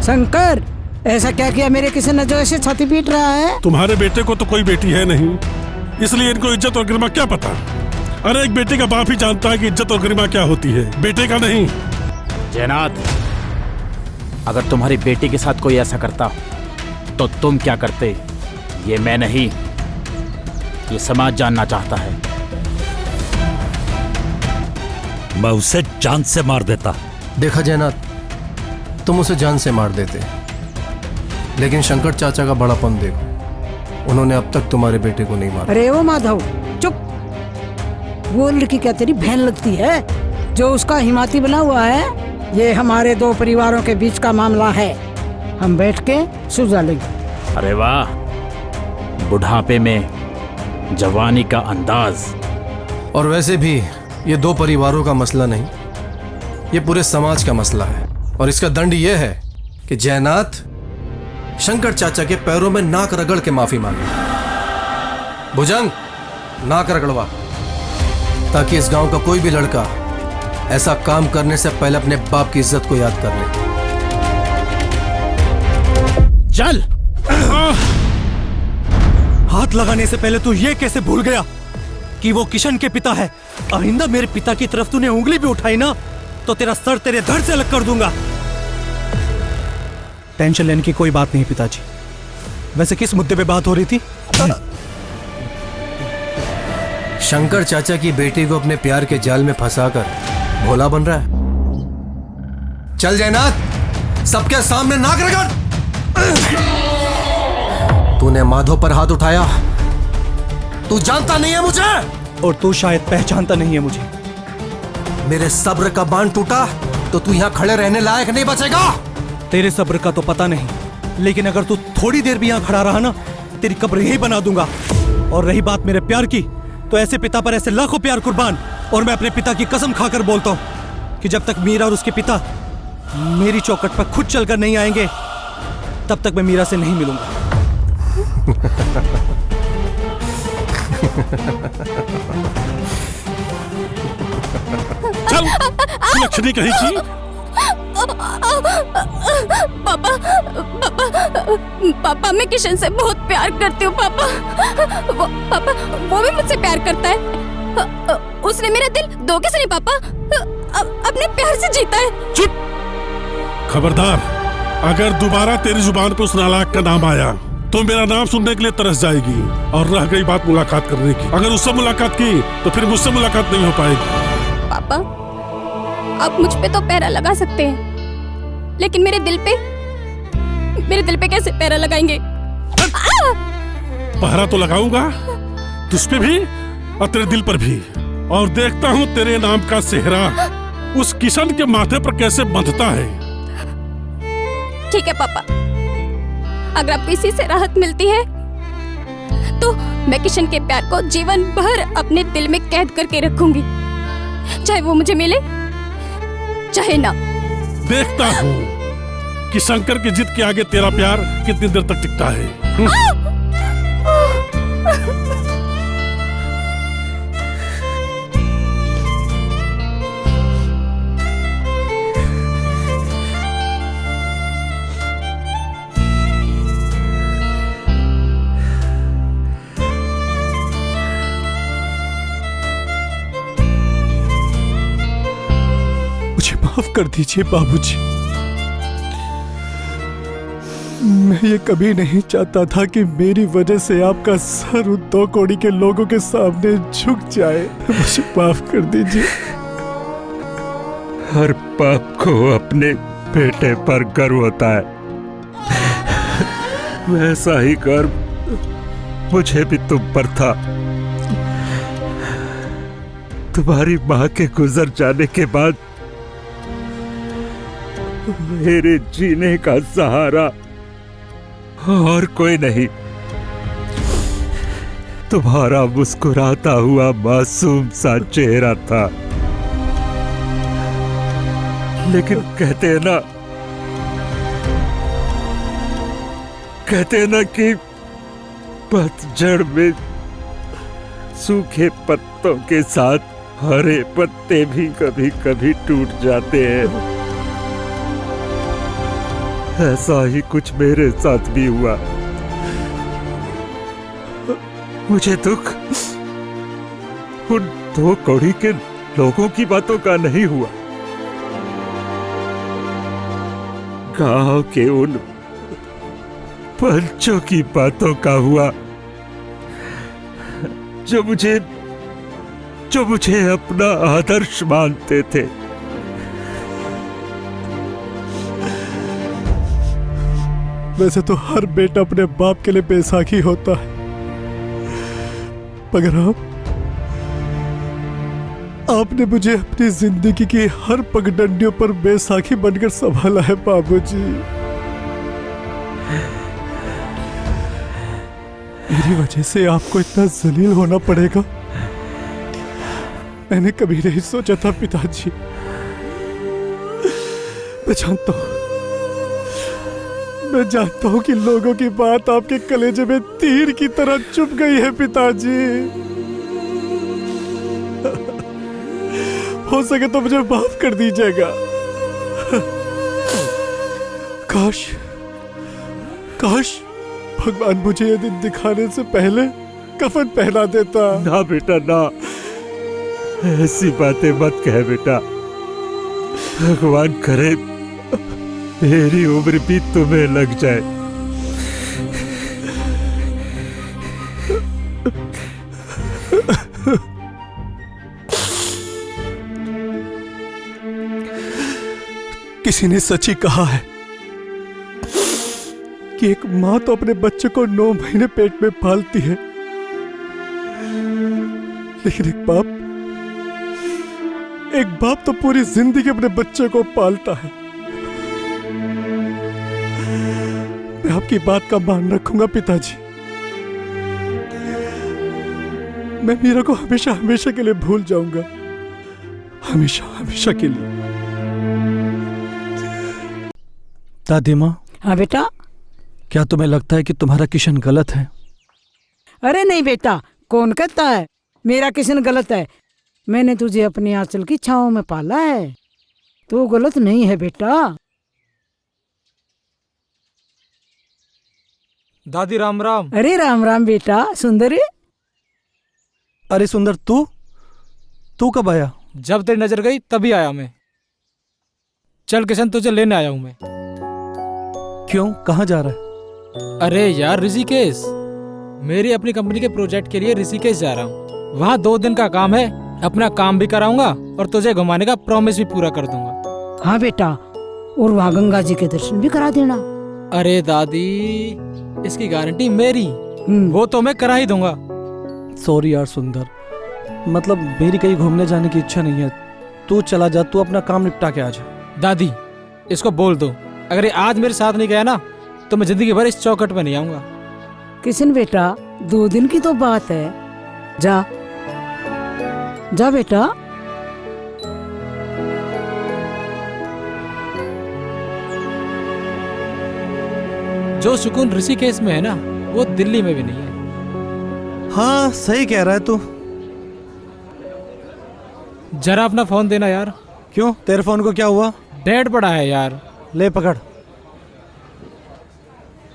शंकर, ऐसा क्या किया मेरे किसी ने जो ऐसे छाती पीट रहा है? तुम्हारे बेटे को तो कोई बेटी है नहीं, इसलिए इनको इज्जत और गरिमा क्या पता। अरे एक बेटे का बाप ही जानता है कि इज्जत और गरिमा क्या होती है, बेटे का नहीं। जयनाथ, अगर तुम्हारी बेटी के साथ कोई ऐसा करता तो तुम क्या करते, ये मैं नहीं, ये समाज जानना चाहता है। मैं उसे जान से मार देता। देखा जयनाथ, तुम उसे जान से मार देते, लेकिन शंकर चाचा का बड़ापन देखो, उन्होंने अब तक तुम्हारे बेटे को नहीं मारा। अरे वो माधव चुप, वो लड़की क्या तेरी बहन लगती है जो उसका हिमाती बना हुआ है? ये हमारे 2 परिवारों के बीच का मामला है, हम बैठ के सुलझा लेंगे। अरे वाह, बुढ़ापे में जवानी का अंदाज। और वैसे भी ये 2 परिवारों का मसला नहीं, ये पूरे समाज का मसला है, और इसका दंड ये है कि जयनाथ शंकर चाचा के पैरों में नाक रगड़ के माफी मांगे। भुजंग, नाक रगड़वा, ताकि इस गांव का कोई भी लड़का ऐसा काम करने से पहले अपने बाप की इज्जत को याद कर ले। चल। हाथ लगाने से पहले तू ये कैसे भूल गया कि वो किशन के पिता है? आइंदा मेरे पिता की तरफ तूने उंगली भी उठाई ना तो तेरा सर तेरे धड़ से अलग कर दूंगा। टेंशन लेने की कोई बात नहीं पिताजी। वैसे किस मुद्दे पे बात हो रही थी? शंकर चाचा की बेटी को अपने प्यार के जाल में फंसाकर भोला बन रहा है। चल जयनाथ, सबके सामने नाक रगड़। तूने माधव पर हाथ उठाया, तू जानता नहीं है मुझे और तू शायद पहचानता नहीं है मुझे। मेरे सब्र का बांध टूटा तो तू यहाँ खड़े रहने लायक नहीं बचेगा। तेरे सब्र का तो पता नहीं, लेकिन अगर तू थोड़ी देर भी यहाँ खड़ा रहा ना, तेरी कब्र यही बना दूंगा। और रही बात मेरे प्यार की, तो ऐसे पिता पर ऐसे लाखों प्यार कुर्बान। और मैं अपने पिता की कसम खाकर बोलता हूँ कि जब तक मीरा और उसके पिता मेरी चौखट पर खुद चलकर नहीं आएंगे, तब तक मैं मीरा से नहीं मिलूंगा। चल, लक्ष्मी कहीं की। पापा, पापा मैं किशन से बहुत प्यार करती हूँ पापा। वो भी मुझसे प्यार करता है। उसने मेरा दिल धोखे से नहीं पापा, अपने प्यार से जीता है। चुप! खबरदार, अगर दोबारा तेरी जुबान पे उस नालायक का नाम आया तो मेरा नाम सुनने के लिए तरस जाएगी। और रह गई बात मुलाकात करने की, अगर उससे मुलाकात की तो फिर मुझसे मुलाकात नहीं हो पाएगी। पापा, आप मुझ पे तो पैरा लगा सकते हैं, लेकिन मेरे दिल पे कैसे पैरा लगाएंगे? पहरा तो लगाऊंगा तुझ पे भी और तेरे दिल पर भी, और देखता हूँ तेरे नाम का सेहरा उस किशन के माथे पर कैसे बंधता है। ठीक है पापा, अगर आपको इसी से राहत मिलती है तो मैं किशन के प्यार को जीवन भर अपने दिल में कैद करके रखूंगी, चाहे वो मुझे मिले चाहे ना। देखता हूँ कि शंकर की जिद के आगे तेरा प्यार कितनी देर तक टिकता है। मुझे माफ कर दीजिए बाबूजी। मैं ये कभी नहीं चाहता था कि मेरी वजह से आपका सर उन दो कौड़ी के लोगों के सामने झुक जाए। मुझे माफ कर दीजिए। हर बाप को अपने बेटे पर गर्व होता है, वैसा ही गर्व मुझे भी तुम पर था। तुम्हारी माँ के गुजर जाने के बाद मेरे जीने का सहारा और कोई नहीं। तुम्हारा मुस्कुराता हुआ मासूम सा चेहरा था। लेकिन कहते हैं ना कि पतझड़ में सूखे पत्तों के साथ हरे पत्ते भी कभी कभी टूट जाते हैं। ऐसा ही कुछ मेरे साथ भी हुआ। मुझे दुख उन दो कौड़ी के लोगों की बातों का नहीं हुआ, गांव के उन पंचों की बातों का हुआ जो मुझे अपना आदर्श मानते थे। वैसे तो हर बेटा अपने बाप के लिए बेसाखी होता है, मगर आपने मुझे अपनी जिंदगी की हर पगडंडियों पर बेसाखी बनकर संभाला है बाबूजी। मेरी वजह से आपको इतना जलील होना पड़ेगा, मैंने कभी नहीं सोचा था पिताजी। मैं जानता हूं कि लोगों की बात आपके कलेजे में तीर की तरह चुभ गई है पिताजी। हो सके तो मुझे माफ कर दीजिएगा। काश भगवान मुझे ये दिन दिखाने से पहले कफन पहना देता। ना बेटा ना, ऐसी बातें मत कह बेटा। भगवान करे मेरी उम्र भी तुम्हें लग जाए। किसी ने सच ही कहा है कि एक माँ तो अपने बच्चे को 9 महीने पेट में पालती है, लेकिन एक बाप तो पूरी जिंदगी अपने बच्चे को पालता है। मैं आपकी बात का मान रखूंगा पिताजी। मैं मीरा को हमेशा हमेशा के लिए भूल जाऊंगा, हमेशा हमेशा के लिए। दादी माँ। हाँ बेटा। क्या तुम्हें लगता है कि तुम्हारा किशन गलत है? अरे नहीं बेटा, कौन कहता है मेरा किशन गलत है? मैंने तुझे अपनी आंचल की छांव में पाला है, तो गलत नहीं है बेटा। दादी राम राम। अरे राम राम बेटा। सुंदर। अरे सुंदर, तू कब आया? जब तेरी नजर गई तभी आया मैं। चल किशन, तुझे लेने आया हूं मैं। क्यों, कहाँ जा रहा है? अरे यार ऋषिकेश, मेरी अपनी कंपनी के प्रोजेक्ट के लिए ऋषिकेश जा रहा हूँ। वहाँ 2 दिन का काम है, अपना काम भी कराऊंगा और तुझे घुमाने का प्रॉमिस भी पूरा कर दूंगा। हाँ बेटा, और वहाँ गंगा जी के दर्शन भी करा देना। अरे दादी, इसकी गारंटी मेरी, वो तो मैं करा ही दूंगा। सॉरी यार सुंदर, मतलब मेरी कहीं घूमने जाने की इच्छा नहीं है। तू चला जा, तू अपना काम निपटा के आ जा। दादी, इसको बोल दो अगर ये आज मेरे साथ नहीं गया ना तो मैं जिंदगी भर इस चौखट पे नहीं आऊंगा। किशन बेटा, 2 दिन की तो बात है, जा जा बेटा। जो सुकून ऋषिकेश में है ना, वो दिल्ली में भी नहीं है। हाँ सही कह रहा है तू। जरा अपना फोन देना यार। क्यों, तेरे फोन को क्या हुआ? डेड पड़ा है यार। ले पकड़।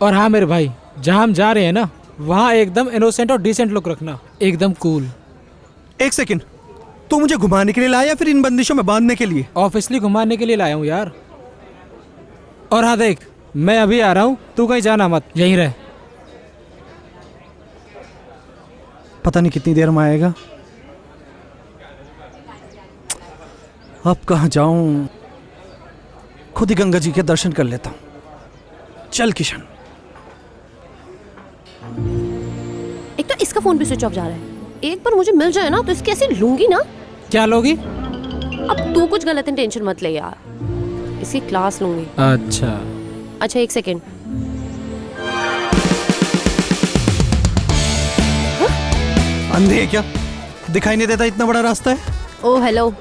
और हाँ मेरे भाई, जहाँ हम जा रहे हैं ना, वहाँ एकदम इनोसेंट और डिसेंट लुक रखना, एकदम कूल। 1 सेकंड, तू मुझे घुमाने के लिए लाया या फिर इन बंदिशों में बांधने के लिए? ऑफिशियली घुमाने के लिए लाया हूँ यार। और हाँ देख, मैं अभी आ रहा हूँ, तू कहीं जाना मत, यहीं रह। पता नहीं कितनी देर में आएगा। अब कहाँ जाऊं, खुद ही गंगा जी के दर्शन कर लेता हूँ। चल किशन। एक तो इसका फोन भी स्विच ऑफ जा रहा है। एक बार मुझे मिल जाए ना तो इसकी ऐसी लूंगी ना। क्या लोगी? अब तू कुछ गलत टेंशन मत ले यार, इसकी क्लास लूंगी। अच्छा 1 सेकेंड। अंधे है क्या? दिखाई नहीं देता इतना बड़ा रास्ता है? ओ हेलो,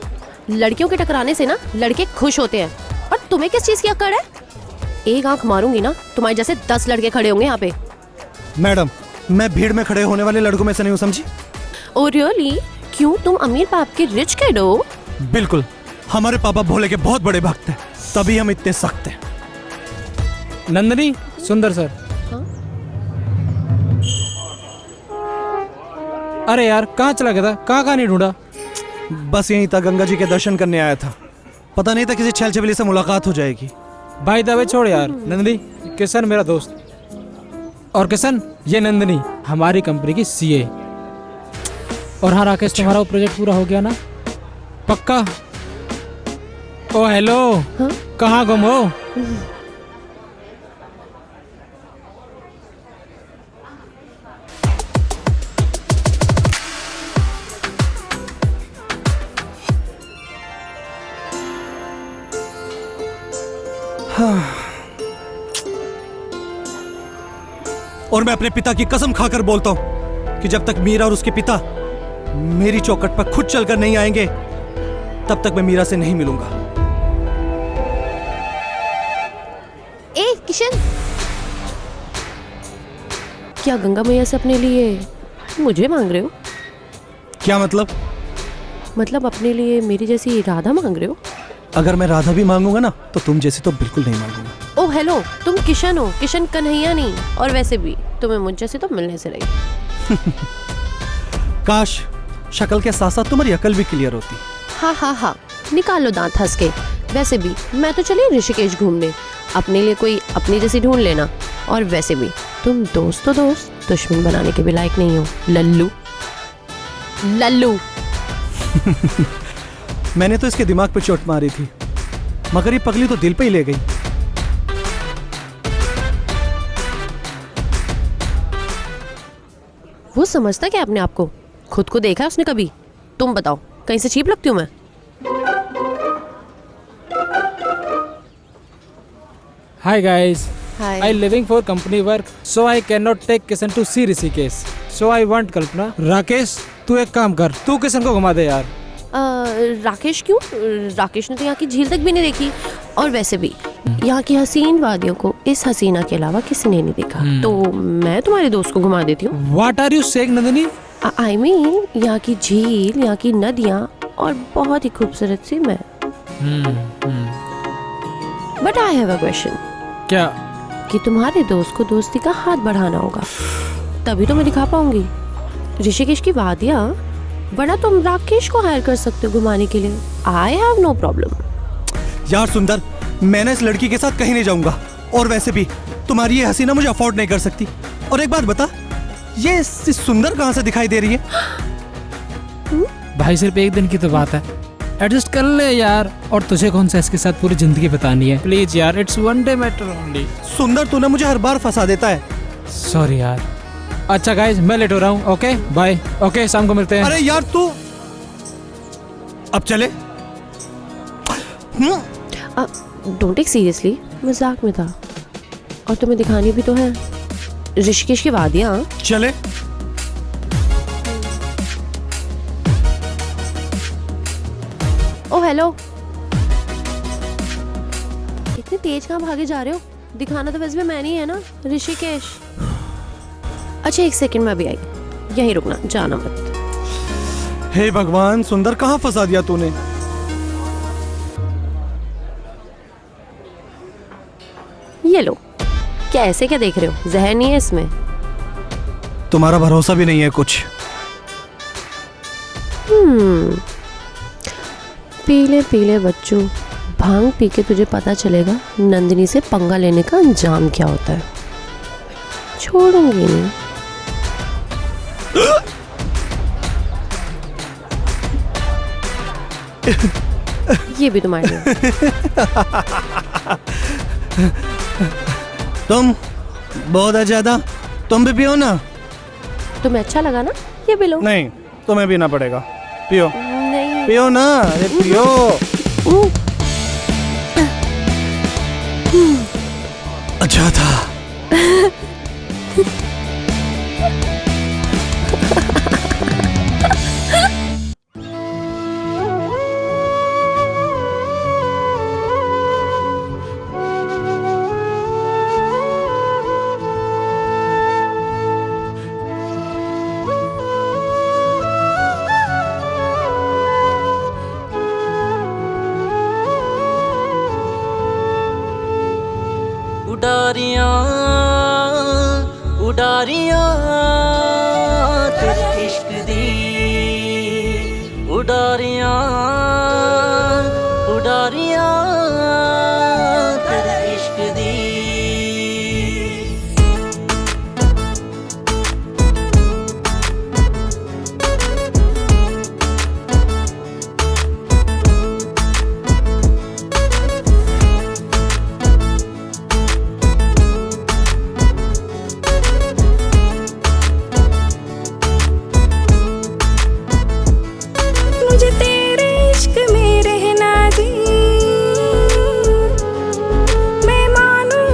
लड़कियों के टकराने से ना लड़के खुश होते हैं, और तुम्हें किस चीज की अकड़ है? एक आंख मारूंगी ना, तुम्हारे जैसे 10 लड़के खड़े होंगे यहाँ पे। मैडम, मैं भीड़ में खड़े होने वाले लड़कों में से नहीं हूँ, समझी? Oh really? क्यों, तुम अमीर बाप के रिच किड हो? बिल्कुल, हमारे पापा भोले के बहुत बड़े भक्त हैं, तभी हम इतने सख्त हैं। नंदनी, सुंदर सर। अरे यार, कहाँ चला गया था? कहाँ नहीं ढूंढा? बस यहीं था, गंगा जी के दर्शन करने आया था। पता नहीं था किसी छल छबीली से मुलाकात हो जाएगी। भाई दबे छोड़ यार। नंदनी, किशन मेरा दोस्त। और किशन, ये नंदनी हमारी कंपनी की सीए। और हाँ राकेश, तुम्हारा वो प्रोजेक्ट पूरा हो गया ना? पक्का? ओ हेलो, कहाँ गुम हो? और मैं अपने पिता की कसम खाकर बोलता हूं कि जब तक मीरा और उसके पिता मेरी चौखट पर खुद चलकर नहीं आएंगे, तब तक मैं मीरा से नहीं मिलूंगा। ए किशन, क्या गंगा मैया से अपने लिए मुझे मांग रहे हो? क्या मतलब? मतलब अपने लिए मेरी जैसी राधा मांग रहे हो? अगर मैं राधा भी मांगूंगा ना, तो तुम जैसी तो बिल्कुल नहीं मांगूंगा। ओ हेलो, तुम किशन हो, किशन कन्हैया नहीं। और वैसे भी तुम्हें मुझ जैसी तो मिलने से रही। काश शक्ल के साथ साथ तुम्हारी अकल भी क्लियर होती। हाँ, निकाल लो दांत हंस के। वैसे भी मैं तो चली ऋषिकेश घूमने, अपने लिए कोई अपनी जैसी ढूंढ लेना। और वैसे भी तुम दोस्त तो दोस्त, दुश्मन बनाने के भी लायक नहीं हो। लल्लू लल्लू। मैंने तो इसके दिमाग पे चोट मारी थी, मगर ये पगली तो दिल पे ही ले गई। वो समझता क्या अपने आप को? खुद को देखा है उसने कभी? तुम बताओ, कहीं से चीप लगती हूँ मैं? Hi guys. Hi. I living for company work, so I cannot take Kisan to see Rishikesh. So I want Kalpana. Rakesh, तू एक काम कर, तू किशन को घुमा दे यार। राकेश क्यों? राकेश ने तो यहाँ की झील तक भी नहीं देखी, और वैसे भी यहाँ की हसीन वादियों को इस हसीना के अलावा किसी ने नहीं देखा। तो मैं तुम्हारे दोस्त को घुमा देती हूँ। What are you saying, Nandini? I mean, यहाँ की झील, यहाँ की नदियाँ और बहुत ही खूबसूरत सी मैं। But I have a question. क्या? कि तुम्हारे दोस्त को दोस्ती का हाथ बढ़ाना होगा, तभी तो मैं दिखा पाऊंगी। ऋषिकेश की वादियाँ, वरना तुम राकेश को हायर कर सकते हो घुमाने के लिए। I have no problem. यार सुंदर, मैं इस लड़की के साथ कहीं नहीं जाऊंगा, और वैसे भी तुम्हारी ये हसीना मुझे अफोर्ड नहीं कर सकती। और एक बात बता, ये सुंदर कहाँ से दिखाई दे रही है? भाई सिर्फ एक दिन की तो बात है, एडजस्ट कर ले यार। और तुझे कौन सा इसके साथ पूरी जिंदगी बितानी है? प्लीज यार, it's one day matter only. सुंदर, तू ना मुझे हर बार फंसा देता है। सॉरी यार। अच्छा गाइस, मैं लेट हो रहा हूँ। Okay bye. ओके, शाम को मिलते हैं। अरे यार तू अब चले। डोंट टेक सीरियसली, मजाक में था। और तुम्हें दिखानी भी तो है ऋषिकेश की वादियाँ। चले। ओ हेलो, इतनी तेज कहाँ भागे जा रहे हो? दिखाना तो वैसे भी मैंने ही है ना, ऋषिकेश। अच्छा एक सेकंड में अभी आई, यहीं रुकना, जाना मत। हे भगवान, सुंदर कहाँ फंसा दिया तूने? ये लो। क्या ऐसे क्या देख रहे हो? जहर नहीं है इसमें? तुम्हारा भरोसा भी नहीं है कुछ। पीले पीले बच्चों, भांग पी के तुझे पता चलेगा नंदिनी से पंगा लेने का अंजाम क्या होता है। छोड़ूंगी नहीं। ये भी तुम्हारे लिए। तुम बहुत है ज्यादा, तुम भी पियो ना। तुम्हें अच्छा लगा ना? ये भी लो। नहीं, तुम्हें पीना पड़ेगा। पियो। नहीं। पियो ना, अरे पियो। अच्छा था। उडारियां तेरे इश्क दी, उडारियां उडारियां तेरे इश्क दी। मैं मानूं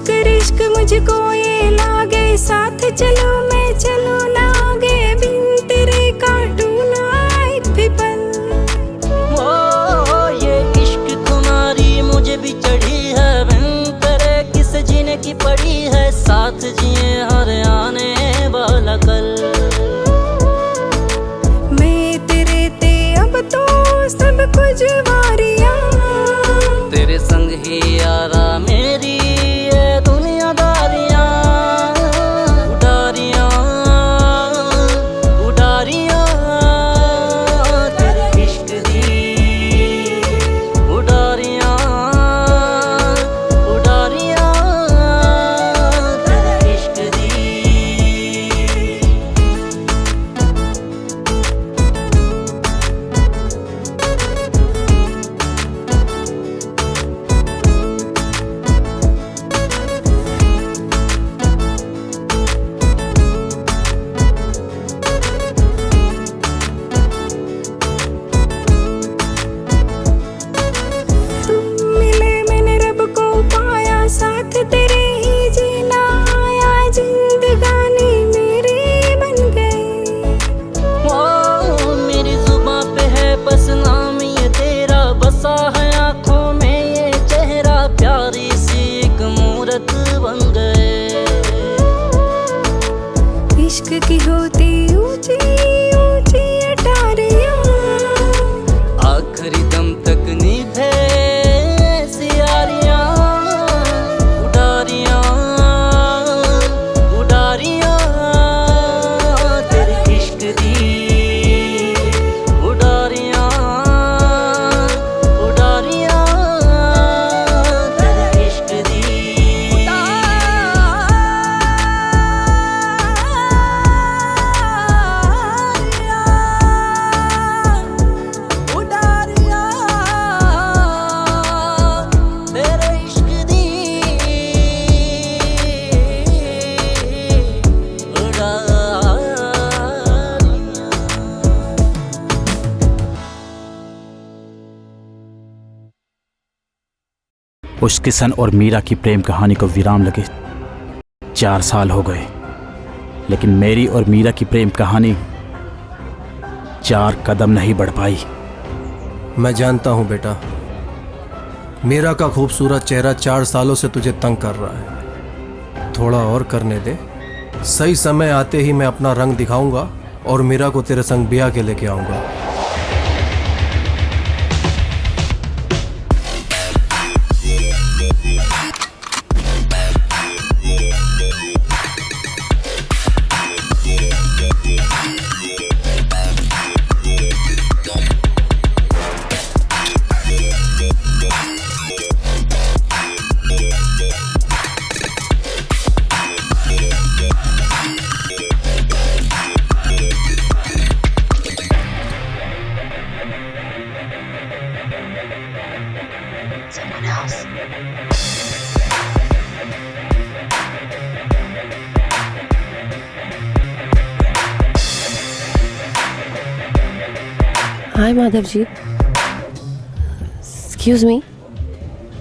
इश्क रिश्क मुझको ये लागे, साथ चलो मैं चलो ना आगे, बिन तेरे काटू ना एक भी पल। ओ ये इश्क तुम्हारी मुझे भी चढ़ी है, बिन तेरे किस जीने की पड़ी है, साथ जिए हर आने वाला कल। मैं तेरे ते अब तो सब कुछ वारियां, तेरे संग ही यारा मेरी ये दुनियादारियां, उडारियां उडारियां तेरे इश्क दी, उडारियां उडारियां तेरे इश्क दी। मिले मैंने रब को पाया, साथ तेरे ही जीना आया, जिंदगानी मेरी बन गई। ओ मेरी जुबां पे है बस नाम ये तेरा, बसा है आँखों में ये चेहरा, प्यारी सी एक मूरत बन गए। इश्क की होती ऊंची ऊंची अटारियां, आखिरी दम तक निभे सियारियां, उडारियां उडारियां तेरे इश्क दी, उडारियां उडारियां तेरे इश्क दी। उस किशन और मीरा की प्रेम कहानी को विराम लगे 4 साल हो गए, लेकिन मेरी और मीरा की प्रेम कहानी 4 कदम नहीं बढ़ पाई। मैं जानता हूं बेटा, मीरा का खूबसूरत चेहरा 4 सालों से तुझे तंग कर रहा है। थोड़ा और करने दे, सही समय आते ही मैं अपना रंग दिखाऊंगा और मीरा को तेरे संग ब्याह के लेके आऊंगा। हाय माधव जी, एक्सक्यूज मी।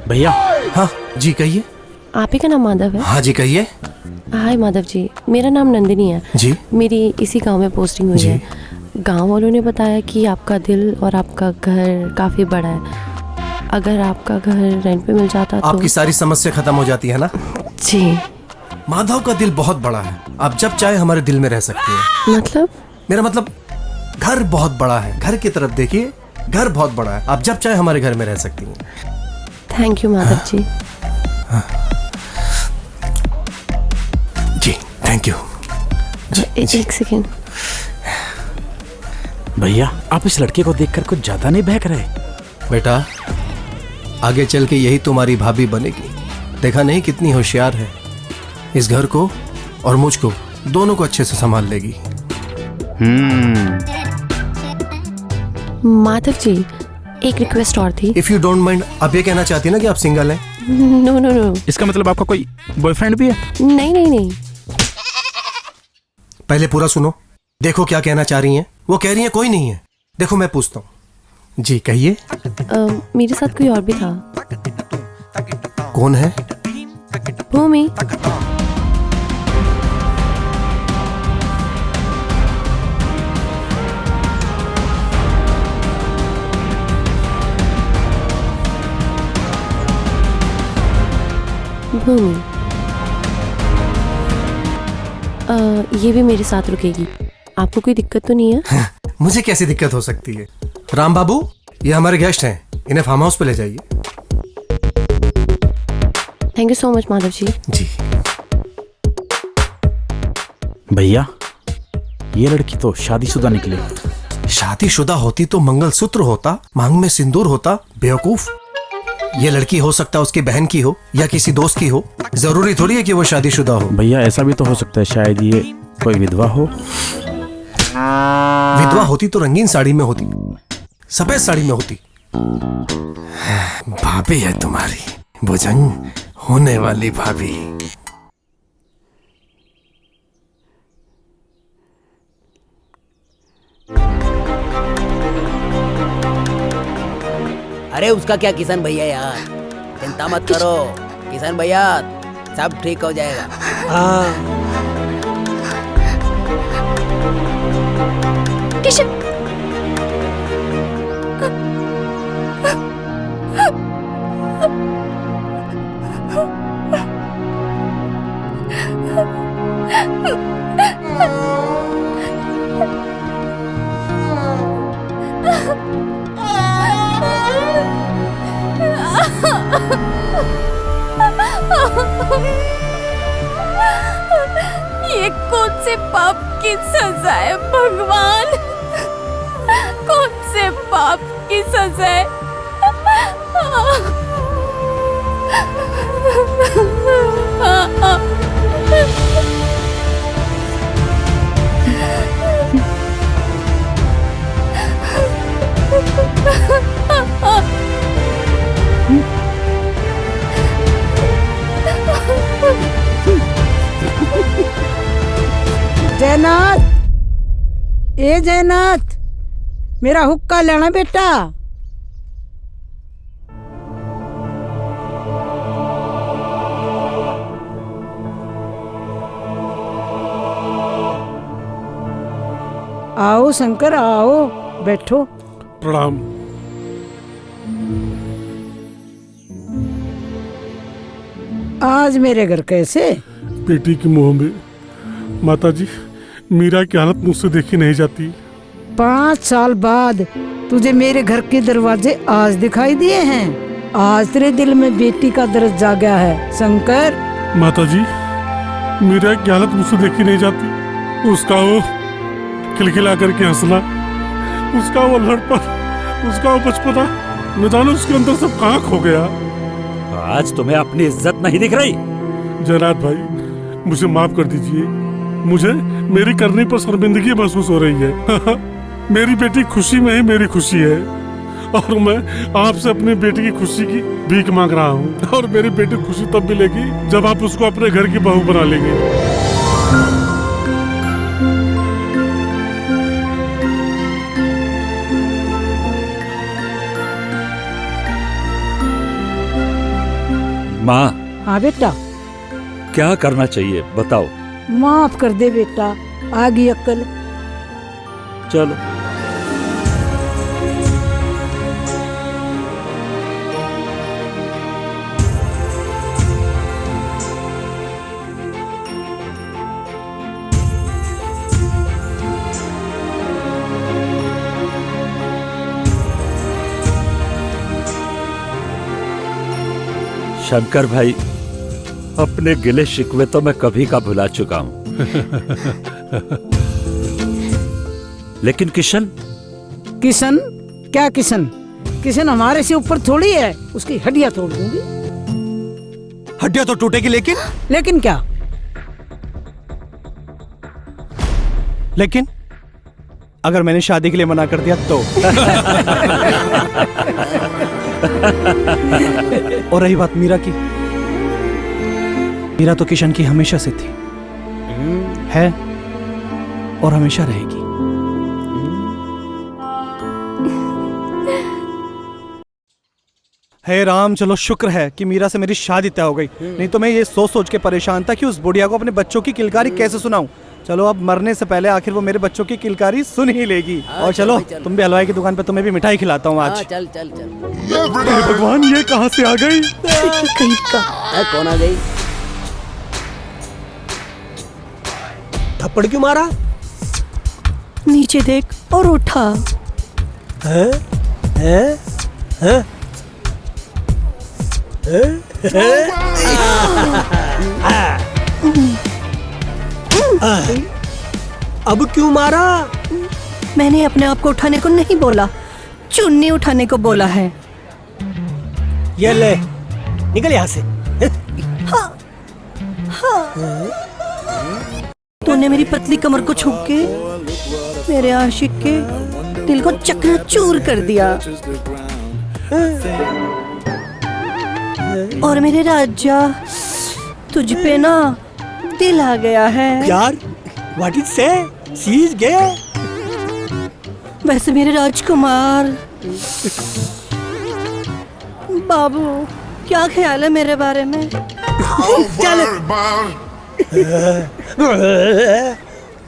भैया। हाँ जी कहिए। आप ही का नाम माधव है? हाँ जी कहिए। हाय माधव जी, मेरा नाम नंदिनी है जी। मेरी इसी गांव में पोस्टिंग हुई है। गांव वालों ने बताया कि आपका दिल और आपका घर काफ़ी बड़ा है, अगर आपका घर रेंट पे मिल जाता तो आपकी सारी समस्या खत्म हो जाती है ना? जी। माधव का दिल बहुत बड़ा है, आप जब चाहे हमारे दिल में रह सकती हैं। मतलब? मेरा मतलब घर बहुत बड़ा है, घर की तरफ देखिए, घर बहुत बड़ा है, आप जब चाहे हमारे घर में रह सकती हैं। Thank you Madhav ji. जी थैंक यू। एक सेकेंड। भैया आप इस लड़के को देखकर कुछ ज्यादा नहीं बहक रहे? बेटा आगे चल के यही तुम्हारी भाभी बनेगी, देखा नहीं कितनी होशियार है, इस घर को और मुझको दोनों को अच्छे से संभाल लेगी। माधव जी एक रिक्वेस्ट और थी। इफ यू डोंट माइंड, आप ये कहना चाहती है ना कि आप सिंगल हैं? No no no. इसका मतलब आपका कोई बॉयफ्रेंड भी है? नहीं नहीं नहीं। पहले पूरा सुनो, देखो क्या कहना चाह रही हैं। वो कह रही हैं कोई नहीं है। देखो मैं पूछता हूँ। जी कहिए। मेरे साथ कोई और भी था। कौन है? भूमि, भूमि, ये भी मेरे साथ रुकेगी। आपको कोई दिक्कत तो नहीं है? मुझे कैसी दिक्कत हो सकती है? राम बाबू, ये हमारे गेस्ट हैं, इन्हें फार्म हाउस पे ले जाइए। Thank you so much Madhav ji. जी भैया, ये लड़की तो शादीशुदा निकली। शादीशुदा होती तो मंगलसूत्र होता, मांग में सिंदूर होता। बेवकूफ, ये लड़की हो सकता है उसकी बहन की हो या किसी दोस्त की हो, जरूरी थोड़ी है कि वो शादीशुदा हो। भैया ऐसा भी तो हो सकता है, शायद ये कोई विधवा हो। विधवा होती तो रंगीन साड़ी में होती, सफेद साड़ी में होती। भाभी है तुम्हारी, भुजंग होने वाली भाभी। अरे उसका क्या किशन भैया यार, चिंता मत करो किशन भैया, सब ठीक हो जाएगा। किशन, ये कौन से पाप की सजा है भगवान? कौन से पाप की सजा है? जयनाथ, ए जयनाथ, मेरा हुक्का लेना बेटा। आओ शंकर, आओ बैठो। प्रणाम। आज मेरे घर कैसे? बेटी की मोह में माता जी, मीरा की हालत मुझसे देखी नहीं जाती। 5 साल बाद तुझे मेरे घर के दरवाजे आज दिखाई दिए हैं। आज तेरे दिल में बेटी का दर्द जागा है शंकर। माता जी, मीरा की हालत मुझसे देखी नहीं जाती। उसका वो खिलखिला करके हंसना, उसका वो लड़पन, उसका वो बचपना, न जाने उसके अंदर सब कहाँ खो गया। आज तुम्हें अपनी इज्जत नहीं दिख रही? जयनाथ भाई, मुझे माफ कर दीजिए। मुझे मेरी करनी पर शर्मिंदगी महसूस हो रही है। मेरी बेटी खुशी में ही मेरी खुशी है, और मैं आपसे अपनी बेटी की खुशी की भीख मांग रहा हूँ। और मेरी बेटी खुशी तब मिलेगी जब आप उसको अपने घर की बहू बना लेंगे। माँ। हाँ बेटा। क्या करना चाहिए बताओ। माफ कर दे बेटा, आ गई अक्ल। चलो। शंकर भाई, अपने गिले शिकवे तो मैं कभी का भुला चुका हूं। लेकिन किशन? किशन? क्या किशन? किशन हमारे से ऊपर थोड़ी है, उसकी हड्डियां तोड़ दूंगी। हड्डियां तो टूटेगी, लेकिन? लेकिन क्या? लेकिन अगर मैंने शादी के लिए मना कर दिया तो? और रही बात मीरा की, मीरा तो किशन की हमेशा से थी, है और हमेशा रहेगी। हे राम, चलो शुक्र है कि मीरा से मेरी शादी तय हो गई, नहीं तो मैं ये सोच सोच के परेशान था कि उस बुढ़िया को अपने बच्चों की किलकारी कैसे सुनाऊं। चलो अब मरने से पहले आखिर वो मेरे बच्चों की किलकारी सुन ही लेगी। और चलो तुम भी हलवाई की दुकान पे तुम्हें भी मिठाई खिलाता हूँ आज। चल चल चल। हे भगवान, ये कहाँ से आ गई? कौन आ गई? थप्पड़ क्यों मारा? नीचे देख और उठा। हैं? हैं? हैं? अब क्यों मारा? मैंने अपने आप को उठाने को नहीं बोला, चुन्नी उठाने को बोला है। ये ले, निकल यहाँ से। तूने मेरी पतली कमर को छू के मेरे आशिक के दिल को चकनाचूर कर दिया। और मेरे राजा, तुझ पे ना दिल आ गया है यार। What is say? She is gay. वैसे मेरे राजकुमार बाबू, क्या ख्याल है मेरे बारे में? चल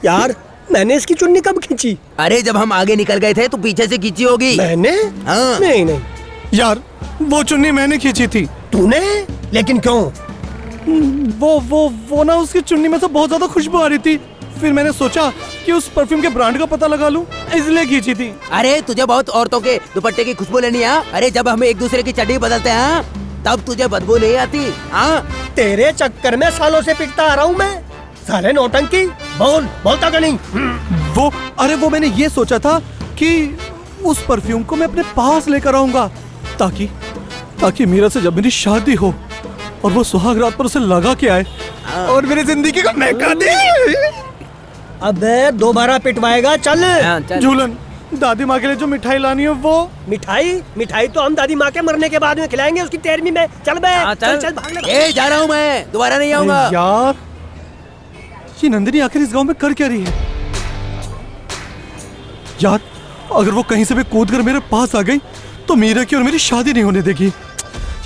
यार, मैंने इसकी चुन्नी कब खींची? अरे जब हम आगे निकल गए थे तो पीछे से खींची होगी। मैंने? हाँ। नहीं नहीं यार, वो चुन्नी मैंने खींची थी। तूने? लेकिन क्यों? वो ना उसकी चुन्नी में से बहुत ज्यादा खुशबू आ रही थी। फिर मैंने सोचा कि उस परफ्यूम के ब्रांड का पता लगा लूं, इसलिए खींची थी। अरे तुझे बहुत औरतों के दुपट्टे की खुशबू लेनी है। अरे जब हम एक दूसरे की चड्डी बदलते हैं तब तुझे बदबू नहीं आती। हाँ, तेरे चक्कर में सालों से पिटता आ रहा हूँ मैं। साले नौटंकी, बोलता का नहीं। वो मैंने ये सोचा था कि उस परफ्यूम को मैं अपने पास लेकर आऊंगा ताकि मीरा से जब मेरी शादी हो और वो सुहाग रात पर उसे लगा के आए और मेरी जिंदगी को महका दे। अबे दोबारा पिटवाएगा। चल। झूलन, दादी माँ के लिए जो मिठाई लानी है वो। मिठाई तो हम दादी माँ के मरने के बाद में खिलाएंगे, उसकी 13वीं में। चल बे, चल भाग ले। जा रहा हूँ मैं, दोबारा नहीं आऊंगा। यार, ये नंदिनी आखिर इस गांव में कर क्या रही है? यार, अगर वो कहीं से भी कूद कर मेरे पास आ गई तो मीरा की और मेरी शादी नहीं होने देगी।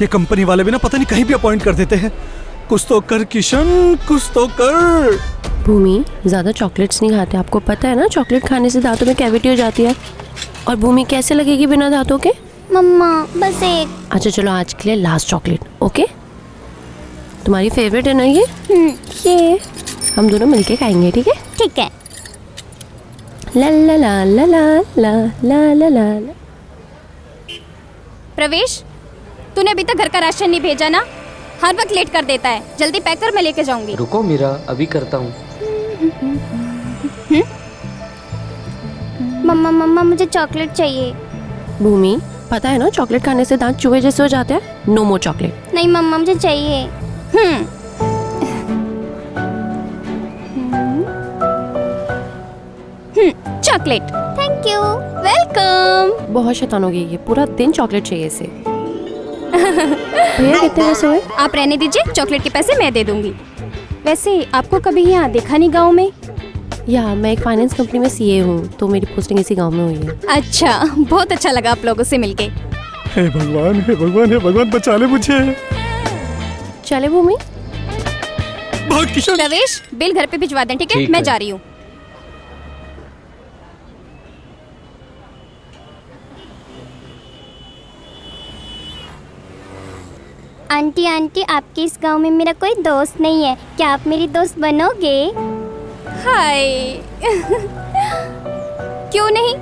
ये कंपनी वाले भी ना पता नहीं कहीं भी अपॉइंट कर देते हैं। कुछ तो कर किशन, कुछ तो कर। भूमि, ज्यादा चॉकलेट्स नहीं खाते, आपको पता है ना, चॉकलेट खाने से दांतों में कैविटी हो जाती है। और भूमि कैसे लगेगी बिना दांतों के? मम्मा बस एक। अच्छा चलो, आज के लिए लास्ट चॉकलेट, ओके? तुम्हारी फेवरेट है ना ये? ये हम दोनों मिलके खाएंगे, ठीक है? ठीक है। ला ला ला ला ला ला ला ला। प्रवेश, तूने अभी तक घर का राशन नहीं भेजा ना? हर वक्त लेट कर देता है। जल्दी पैक कर, मैं लेके जाऊंगी। रुको मीरा, अभी करता हूँ। मम्मा मुझे चॉकलेट चाहिए। भूमि, पता है ना चॉकलेट खाने से दांत चूहे जैसे हो जाते हैं। No more chocolate. नहीं मम्मा, मुझे चाहिए। चॉकलेट। Thank you. वेलकम। बहुत शैतान हो गई ये, पूरा दिन चॉकलेट चाहिए इसे। भैया कितने पैसे हुए? आप रहने दीजिए, चॉकलेट के पैसे मैं दे दूंगी। वैसे आपको कभी यहाँ देखा नहीं गाँव में? या मैं एक फाइनेंस कंपनी में सीए हूँ, तो मेरी पोस्टिंग इसी गांव में हुई है। अच्छा, बहुत अच्छा लगा आप लोगों से मिलके। हे भगवान, हे भगवान, हे भगवान, बचा ले मुझे। चले भूमि। भाग किशन। प्रवेश, बिल घर पे भिजवा दें, ठीक है? मैं जा रही हूँ। आंटी, आपके इस गांव में मेरा कोई दोस्त नहीं है, क्या आप मेरी दोस्त बनोगे? हाय। क्यों नहीं?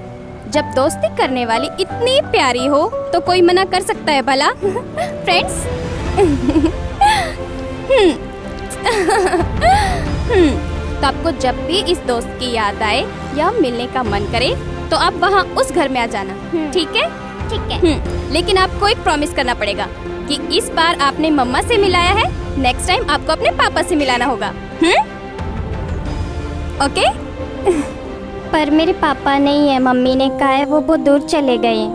जब दोस्ती करने वाली इतनी प्यारी हो तो कोई मना कर सकता है भला? फ्रेंड्स। तो आपको जब भी इस दोस्त की याद आए या मिलने का मन करे तो आप वहाँ उस घर में आ जाना, ठीक है? ठीक है। लेकिन आपको एक प्रॉमिस करना पड़ेगा कि इस बार आपने मम्मा से मिलाया है, नेक्स्ट टाइम आपको अपने पापा से मिलाना होगा। ओके? पर मेरे पापा नहीं है, मम्मी ने कहा है वो बहुत दूर चले गए।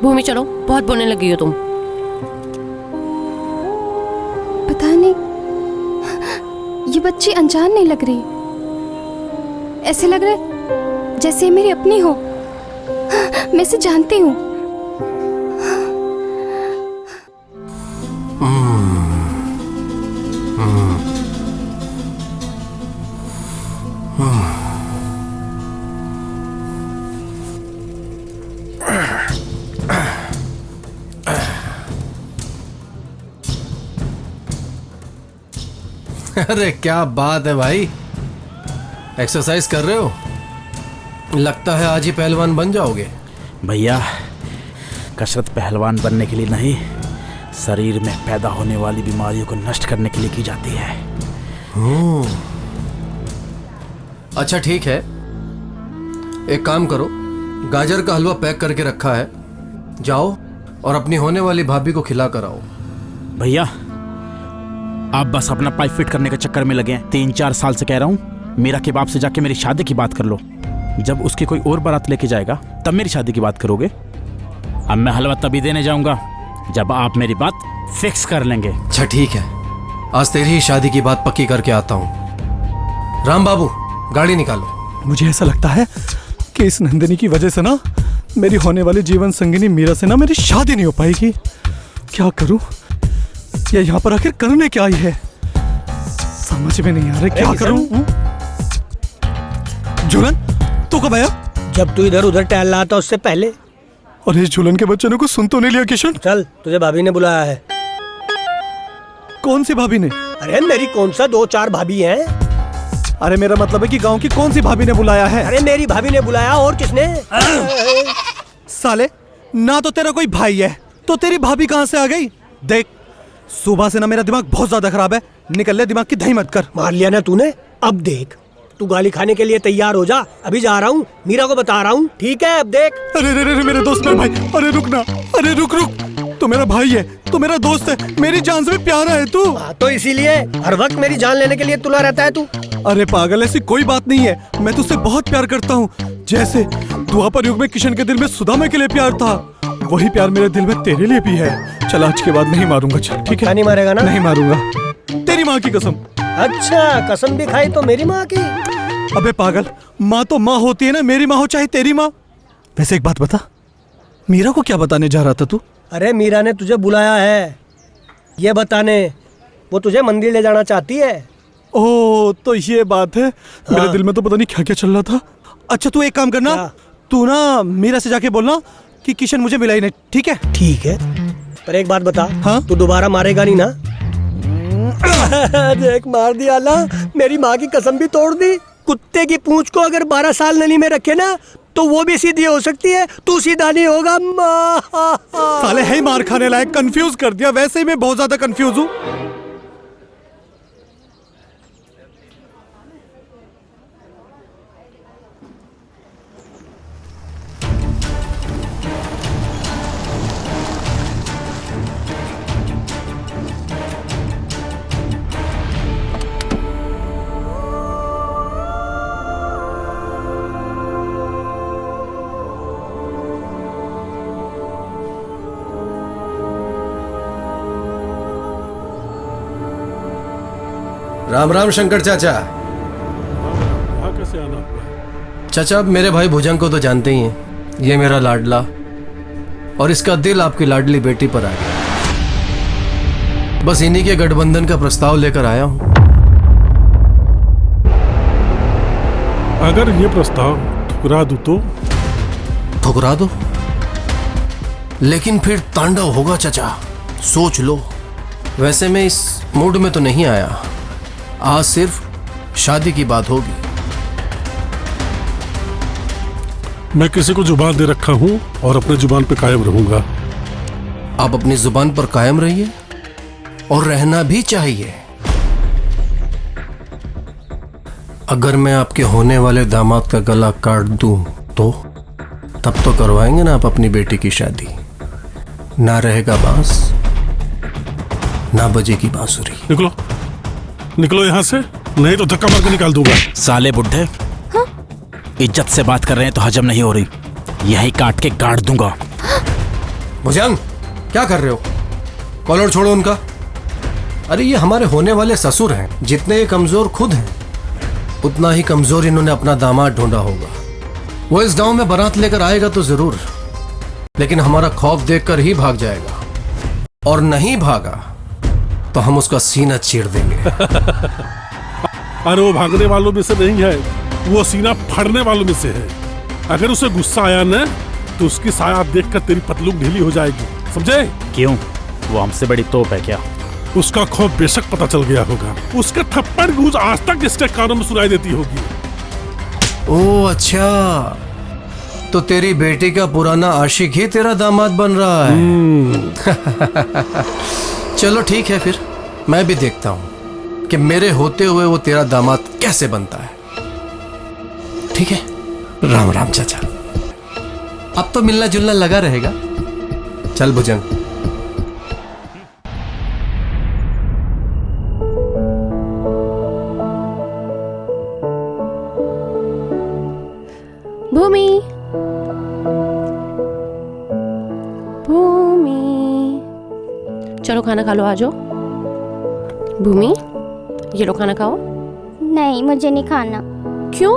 भूमि चलो, बहुत बोलने लगी हो तुम। पता नहीं, ये बच्ची अनजान नहीं लग रही, ऐसे लग रहा है जैसे मेरी अपनी हो। मैं इसे जानती हूँ। अरे क्या बात है भाई, एक्सरसाइज कर रहे हो? लगता है आज ही पहलवान बन जाओगे। भैया, कसरत पहलवान बनने के लिए नहीं, शरीर में पैदा होने वाली बीमारियों को नष्ट करने के लिए की जाती है। अच्छा ठीक है, एक काम करो, गाजर का हलवा पैक करके रखा है, जाओ और अपनी होने वाली भाभी को खिला कर आओ। भैया, आप बस अपना पाइप फिट करने के चक्कर में लगे हैं। 3-4 साल से कह रहा हूँ, मीरा के बाप से जाके मेरी शादी की बात कर लो। जब उसकी कोई और बारात लेके जाएगा तब मेरी शादी की बात करोगे। अब मैं हलवा तभी देने जाऊंगा जब आप मेरी बात फिक्स कर लेंगे। अच्छा ठीक है, आज तेरी ही शादी की बात पक्की करके आता हूँ। राम बाबू, गाड़ी निकालो। मुझे ऐसा लगता है कि इस नंदिनी की वजह से ना मेरी होने वाली जीवन संगिनी मीरा से ना मेरी शादी नहीं हो पाएगी। क्या करूं? ये यहाँ पर आखिर करने क्या आई है, समझ में नहीं आ रहा क्या करूं। झूलन, तू कब आया? जब तू इधर उधर टहल रहा था उससे पहले। और इस झूलन के बच्चे ने कुछ सुन तो नहीं लिया किशन? चल, तुझे भाभी ने बुलाया है। कौन सी भाभी ने? अरे मेरी कौन सा 2-4 भाभी हैं? अरे मेरा मतलब है कि गांव की कौन सी भाभी ने बुलाया है? अरे मेरी भाभी ने बुलाया, और किसने? साले, ना तो तेरा कोई भाई है तो तेरी भाभी कहाँ से आ गई? देख, सुबह से ना मेरा दिमाग बहुत ज्यादा खराब है, निकल ले, दिमाग की दही मत कर। मार लिया ना तूने। अब देख, तू गाली खाने के लिए तैयार हो जा, अभी जा रहा हूँ, मीरा को बता रहा हूँ, ठीक है? अब देख। अरे मेरे दोस्त, मेरे भाई, अरे रुक ना, अरे रुक, तो मेरा भाई है, तो मेरा दोस्त है, मेरी जान से भी प्यारा है तू। तो इसीलिए हर वक्त मेरी जान लेने के लिए तुला रहता है तू। अरे पागल, ऐसी कोई बात नहीं है, मैं तुझसे बहुत प्यार करता हूँ। जैसे द्वापर युग में किशन के दिल में सुदामा के लिए प्यार था, वही प्यार मेरे दिल में तेरे लिए भी है। चल, आज के बाद नहीं मारूंगा, चल ठीक है? नहीं मारेगा ना? नहीं मारूंगा, तेरी माँ की कसम। अच्छा, कसम भी खाई तो मेरी माँ की? अबे पागल, माँ तो माँ होती है ना, मेरी माँ हो चाहे तेरी माँ। वैसे एक बात बता, मीरा को क्या बताने जा रहा था तू? अरे मीरा ने तुझे बुलाया है ये बताने, वो तुझे मंदिर ले जाना चाहती है। ओह, तो ये बात है। हाँ। मेरे दिल में तो पता नहीं क्या क्या चल रहा था। अच्छा, तू एक काम करना, तू ना मीरा से जाके बोलना कि किशन मुझे मिला ही नहीं, ठीक है? ठीक है, पर एक बात बता। हाँ? तू दोबारा मारेगा नहीं ना? देख, मार दिया ना, मेरी माँ की कसम भी तोड़ दी। कुत्ते की पूंछ को अगर 12 साल नली में रखे ना तो वो भी सीधी हो सकती है, तू सीधा नहीं होगा। साले है ही मार खाने लायक, कंफ्यूज कर दिया। वैसे ही मैं बहुत ज्यादा कंफ्यूज हूँ। राम राम शंकर चाचा। यहाँ कैसे आना हुआ? चाचा, अब मेरे भाई भुजंग को तो जानते ही हैं, ये मेरा लाडला, और इसका दिल आपकी लाडली बेटी पर आ गया। बस इन्हीं के गठबंधन का प्रस्ताव लेकर आया हूं। अगर ये प्रस्ताव ठुकरा दूं तो? ठुकरा दो, लेकिन फिर तांडव होगा चाचा, सोच लो। वैसे मैं इस मूड में तो नहीं आया, आज सिर्फ शादी की बात होगी। मैं किसी को जुबान दे रखा हूं और अपने जुबान पे कायम रहूंगा। आप अपनी जुबान पर कायम रहिए, और रहना भी चाहिए। अगर मैं आपके होने वाले दामाद का गला काट दूं तो तब तो करवाएंगे ना आप अपनी बेटी की शादी। ना रहेगा बांस, ना बजेगी बांसुरी। निकलो, निकलो यहाँ से, नहीं तो धक्का मार के निकाल दूंगा। साले बुड्ढे, हाँ? इज्जत से बात कर रहे हैं तो हजम नहीं हो रही, यही काट के गाड़ दूंगा। भुजंग, क्या कर रहे हो? कॉलर छोड़ो उनका। अरे ये हमारे होने वाले ससुर हैं, जितने ये कमजोर खुद हैं उतना ही कमजोर इन्होंने अपना दामाद ढूंढा होगा। वो इस गांव में बारात लेकर आएगा तो जरूर, लेकिन हमारा खौफ देखकर ही भाग जाएगा, और नहीं भागा तो हम उसका सीना चीर देंगे। अरे वो भागने वालों में से नहीं है, वो सीना फाड़ने वालों में से है। अगर उसे गुस्सा आया न तो उसकी साया देखकर तेरी पतलून ढीली हो जाएगी, समझे? क्यों? वो हमसे बड़ी तोप है क्या? उसका खौफ बेशक पता चल गया होगा, उसका थप्पड़ गूंज आज तक इसके कानों में सुनाई देती होगी। ओ अच्छा, तो तेरी बेटी का पुराना आशिक ही तेरा दामाद बन रहा है। चलो ठीक है, फिर मैं भी देखता हूं कि मेरे होते हुए वो तेरा दामाद कैसे बनता है। ठीक है, राम राम चाचा। अब तो मिलना जुलना लगा रहेगा। चल भुजंग। भूमि, भूमि, चलो खाना खा लो, आ जाओ। भूमि, ये लो खाना खाओ। नहीं, मुझे नहीं खाना। क्यों?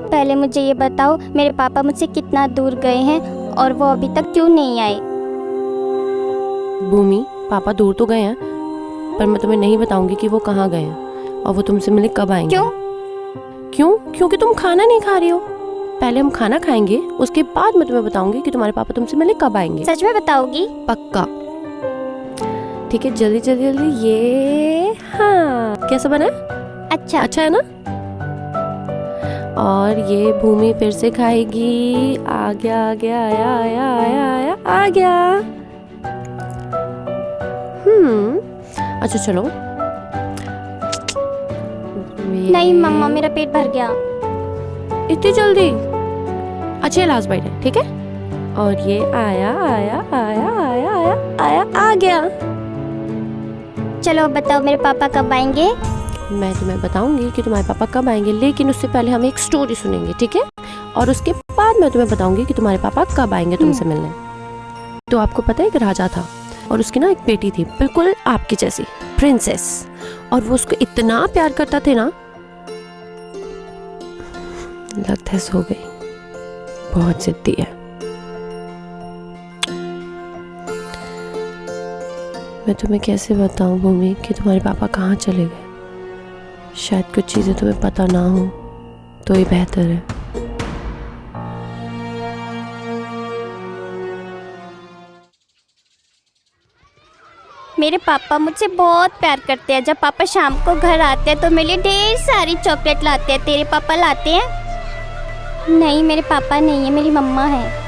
पहले मुझे ये बताओ, मेरे पापा मुझसे कितना दूर गए हैं और वो अभी तक क्यों नहीं आए? भूमि, पापा दूर तो गए हैं, पर मैं तुम्हें नहीं बताऊंगी कि वो कहाँ गए हैं और वो तुमसे मिलने कब आएंगे। क्यों? क्यों? क्योंकि तुम खाना नहीं खा रही हो। पहले हम खाना खाएंगे, उसके बाद मैं तुम्हें बताऊंगी कि तुम्हारे पापा तुमसे मिलने कब आएंगे। सच में बताओगी? पक्का। ठीक है, जल्दी जल्दी जल्दी। ये हाँ, कैसा बना? अच्छा। अच्छा है ना? और ये भूमि फिर से खाएगी। आ गया, आ गया, आया आया आया आया, आ गया। अच्छा चलो। नहीं मम्मा, मेरा पेट भर गया। इतनी जल्दी? अच्छा, लास्ट बाइट है, ठीक है? और ये आया आया आया आया आया आया, आ गया। चलो बताओ, मेरे पापा कब आएंगे? मैं तुम्हें बताऊंगी कि तुम्हारे पापा कब आएंगे, लेकिन उससे पहले हम एक स्टोरी सुनेंगे, ठीक है? और उसके बाद मैं तुम्हें बताऊंगी कि तुम्हारे पापा कब आएंगे तुमसे मिलने। तो आपको पता है, एक राजा था और उसकी ना एक बेटी थी, बिल्कुल आपकी जैसी, प्रिंसेस। और वो उसको इतना प्यार करता थे ना, लगता है सो गई। बहुत जिद्दी है। मैं तुम्हें कैसे बताऊं भूमि कि तुम्हारे पापा कहाँ चले गए? शायद कुछ चीजें तुम्हें पता ना हो तो ही बेहतर है। मेरे पापा मुझसे बहुत प्यार करते हैं। जब पापा शाम को घर आते हैं तो मेरे लिए ढेर सारी चॉकलेट लाते हैं। तेरे पापा लाते हैं? नहीं, मेरे पापा नहीं है, मेरी मम्मा है।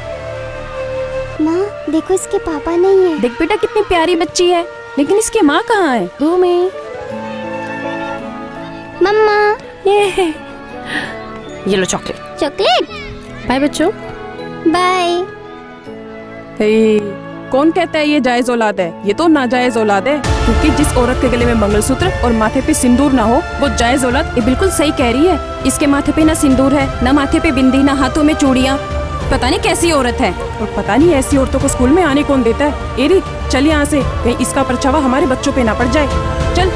माँ देखो, इसके पापा नहीं है। देख बेटा, कितनी प्यारी बच्ची है, लेकिन इसकी माँ कहाँ है? भूमि, मम्मा, ये लो चॉकलेट। चॉकलेट? बाय बच्चों। बाय। कौन कहता है ये जायज औलाद है? ये तो नाजायज औलाद है, क्योंकि जिस औरत के गले में मंगलसूत्र और माथे पे सिंदूर ना हो वो जायज औलाद। ये बिल्कुल सही कह रही है। इसके माथे पे ना सिंदूर है, ना माथे पे बिंदी, ना हाथों में चूड़ियाँ। पता नहीं कैसी औरत है, और पता नहीं ऐसी औरतों को स्कूल में आने कौन देता है। एरी चल यहाँ से, कहीं इसका परछावा हमारे बच्चों पे ना पड़ जाए। चल।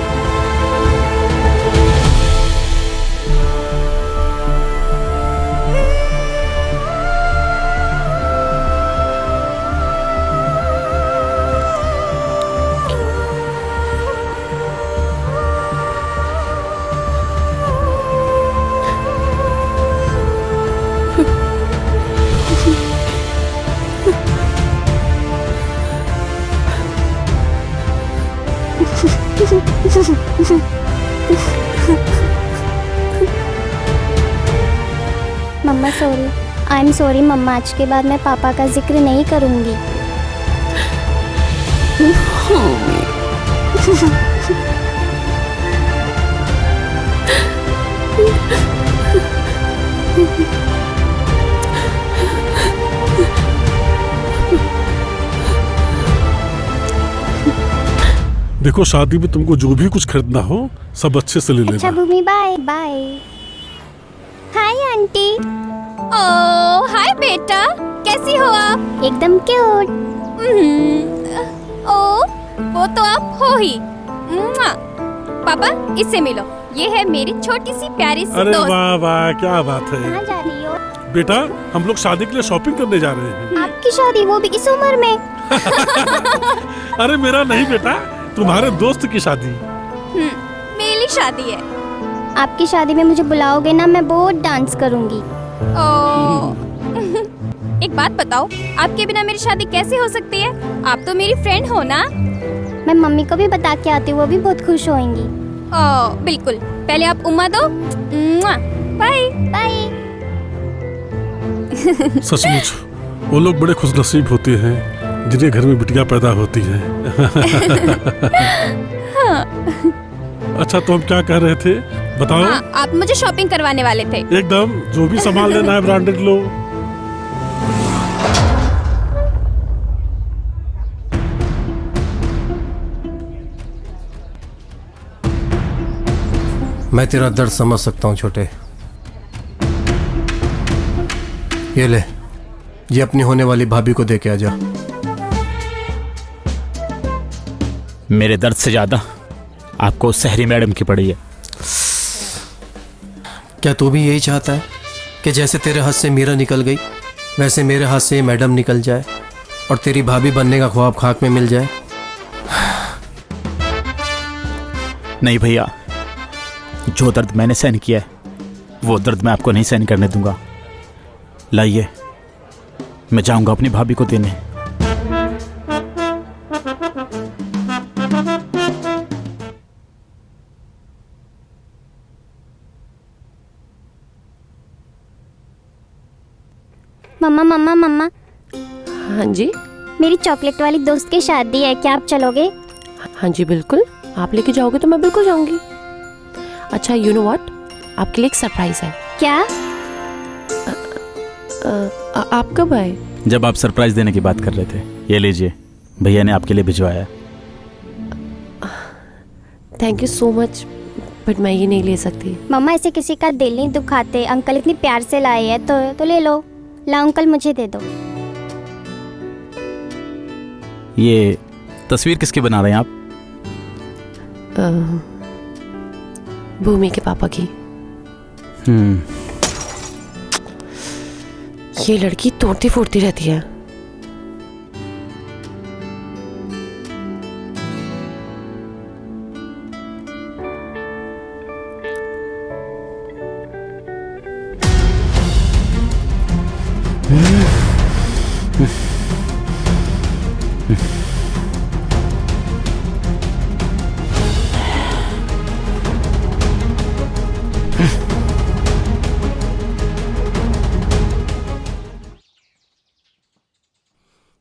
मम्मा सॉरी, आई एम सॉरी मम्मा। आज के बाद मैं पापा का जिक्र नहीं करूँगी। देखो, शादी में तुमको जो भी कुछ खरीदना हो सब अच्छे से ले लेना। अच्छा Bhumi, bye bye. Hi aunty. ओ हाय बेटा, कैसी हो आप? एकदम क्यूट। ओ वो तो आप हो ही। पापा, इससे मिलो, ये है मेरी छोटी सी प्यारी सी अरे दोस्त। वाह वाह, क्या बात है। कहाँ जा रही हो? बेटा हम लोग शादी के लिए शॉपिंग करने जा रहे हैं। आपकी शादी, वो भी इस उम्र में? अरे मेरा नहीं बेटा, तुम्हारे दोस्त की शादी। मेरी शादी है। आपकी शादी में मुझे बुलाओगे ना, मैं बहुत डांस करूंगी। एक बात बताओ, आपके बिना मेरी शादी कैसे हो सकती है? आप तो मेरी फ्रेंड हो ना। मैं मम्मी को भी बता के आती हूँ, वो भी बहुत खुश होंगी। बिल्कुल, पहले आप उम्मा दो। Bye bye. सचमुच वो लोग बड़े खुशनसीब होते हैं जिन्हें घर में बिटिया पैदा होती है। हाँ। अच्छा तो हम क्या कह रहे थे बताओ? हाँ, आप मुझे शॉपिंग करवाने वाले थे। एकदम, जो भी सामान लेना है ब्रांडेड लो। मैं तेरा दर्द समझ सकता हूँ छोटे। ये ले, ये अपनी होने वाली भाभी को दे के आ जा। मेरे दर्द से ज्यादा आपको सहरी मैडम की पड़ी है। क्या तू भी यही चाहता है कि जैसे तेरे हाथ से मीरा निकल गई वैसे मेरे हाथ से मैडम निकल जाए और तेरी भाभी बनने का ख्वाब खाक में मिल जाए? नहीं भैया, जो दर्द मैंने सहन किया है वो दर्द मैं आपको नहीं सहन करने दूंगा। लाइए, मैं जाऊंगा अपनी भाभी को देने। मम्मा मम्मा मम्मा। हाँ जी। मेरी चॉकलेट वाली दोस्त की शादी है, क्या आप चलोगे? हाँ जी बिल्कुल, आप लेके जाओगे तो मैं बिल्कुल जाऊंगी। अच्छा यू नो व्हाट, आपके लिए एक सरप्राइज है। क्या? आप कब आए? जब आप सरप्राइज देने की बात कर रहे थे। ये लीजिए, भैया ने आपके लिए भिजवाया। Thank you so much, but मैं ये नहीं ले सकती। मम्मा ऐसे किसी का दिल नहीं दुखाते, अंकल इतनी प्यार से लाए हैं तो ले लो। ला अंकल, मुझे दे दो। ये तस्वीर किसकी बना रहे हैं आप? भूमि के पापा की। ये लड़की तोड़ती फूटती रहती है।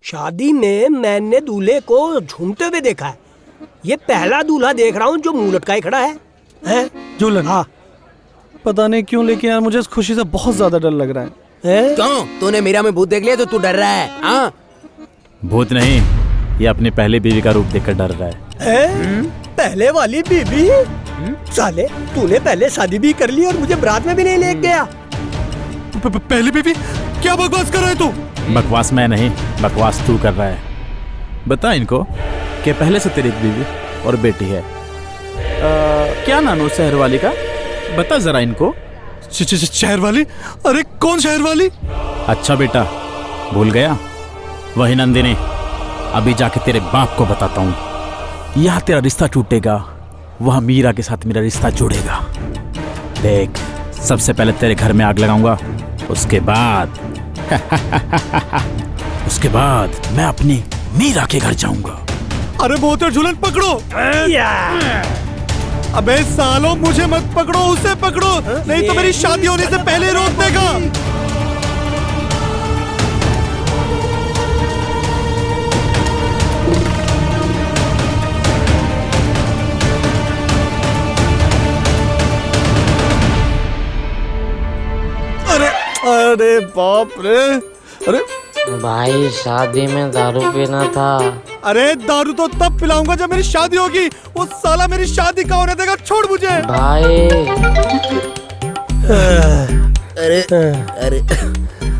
शादी में मैंने दूल्हे को झूमते हुए देखा है। ये पहला दूल्हा देख रहा हूँ जो मुंह लटकाए खड़ा है? झूलन। हाँ, पता नहीं क्यों लेकिन यार मुझे इस खुशी से बहुत ज्यादा डर लग रहा है। क्यों? तूने मीरा में भूत देख लिया तो तू डर रहा है? हाँ? भूत नहीं, ये अपनी पहली बीवी का रूप देखकर डर रहा है। पहले वाली बीबी? साले, तूने पहले शादी भी कर ली और मुझे बारात में भी नहीं ले गया। पहली बीबी? क्या बकवास कर रहा है तू? बकवास मैं नहीं, बकवास तू कर रहा है। बता इनको कि पहले से तेरी एक बीवी और बेटी है। क्या नाम है शहर वाली का? बता जरा इनको। शहर वाली? अरे कौन शहर वाली? अच्छा बेटा, भूल गया? वही नंदिनी। अभी जाके तेरे बाप को बताता हूँ। यहाँ तेरा रिश्ता टूटेगा, वहाँ मीरा के साथ मेरा रिश्ता जुड़ेगा। देख, सबसे पहले तेरे घर में आग लगाऊंगा, उसके बाद मैं अपनी मीरा के घर जाऊंगा। अरे बोतल झूलन पकड़ो। अबे सालों, मुझे मत पकड़ो, उसे पकड़ो, नहीं तो मेरी शादी होने से पहले रोक देगा। अरे बाप रे। अरे भाई, शादी में दारू पीना था। अरे दारू तो तब पिलाऊंगा जब मेरी शादी होगी। वो साला मेरी शादी का होने देगा, छोड़ मुझे। भाई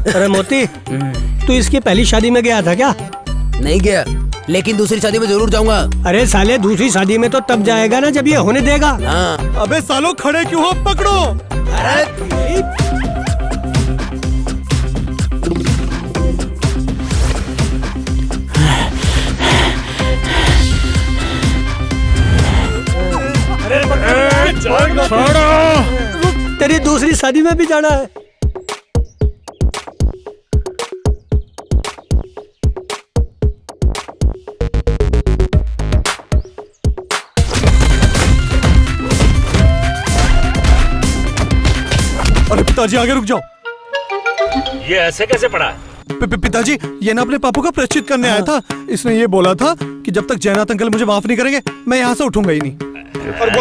अरे मोती, तू इसकी पहली शादी में गया था क्या? नहीं गया, लेकिन दूसरी शादी में जरूर जाऊंगा। अरे साले, दूसरी शादी में तो तब जाएगा ना जब ये होने देगा। हाँ। अबे सालों, खड़े क्यों हो? पकड़ो। छोड़ो। तेरी दूसरी शादी में भी जाना है। अरे पिताजी आगे रुक जाओ। ये ऐसे कैसे पड़ा? पिताजी ये ना अपने पापू का प्रायश्चित करने आया था। इसने ये बोला था कि जब तक जयनाथ अंकल मुझे माफ नहीं करेंगे मैं यहाँ से उठूंगा ही नहीं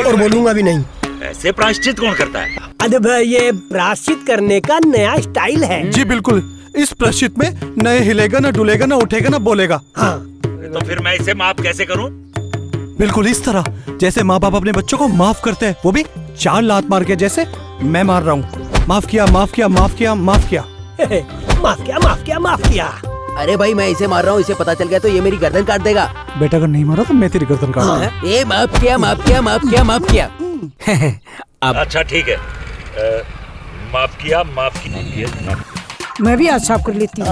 और बोलूंगा भी नहीं। ऐसे प्रायश्चित कौन करता है? अरे भाई ये प्रायश्चित करने का नया स्टाइल है। जी बिल्कुल, इस प्रायश्चित में न हिलेगा न डुलेगा न उठेगा न बोलेगा। हाँ। तो फिर मैं इसे माफ कैसे करूं? बिल्कुल इस तरह जैसे माँ बाप अपने बच्चों को माफ करते हैं, वो भी 4 लात मार के जैसे मैं मार रहा हूँ। माफ किया, माफ किया, माफ किया, माफ किया। माफ किया, माफ किया, माफ किया। अरे भाई मैं इसे मार रहा हूँ, इसे पता चल गया तो ये मेरी गर्दन काट देगा। बेटा अगर नहीं मारा तो मैं तेरी गर्दन काट दूंगा। ये माफ किया, माफ किया, माफ किया, माफ किया। अच्छा ठीक है, माफ किया, माफ किया। मैं भी आज साफ कर लेती हूँ।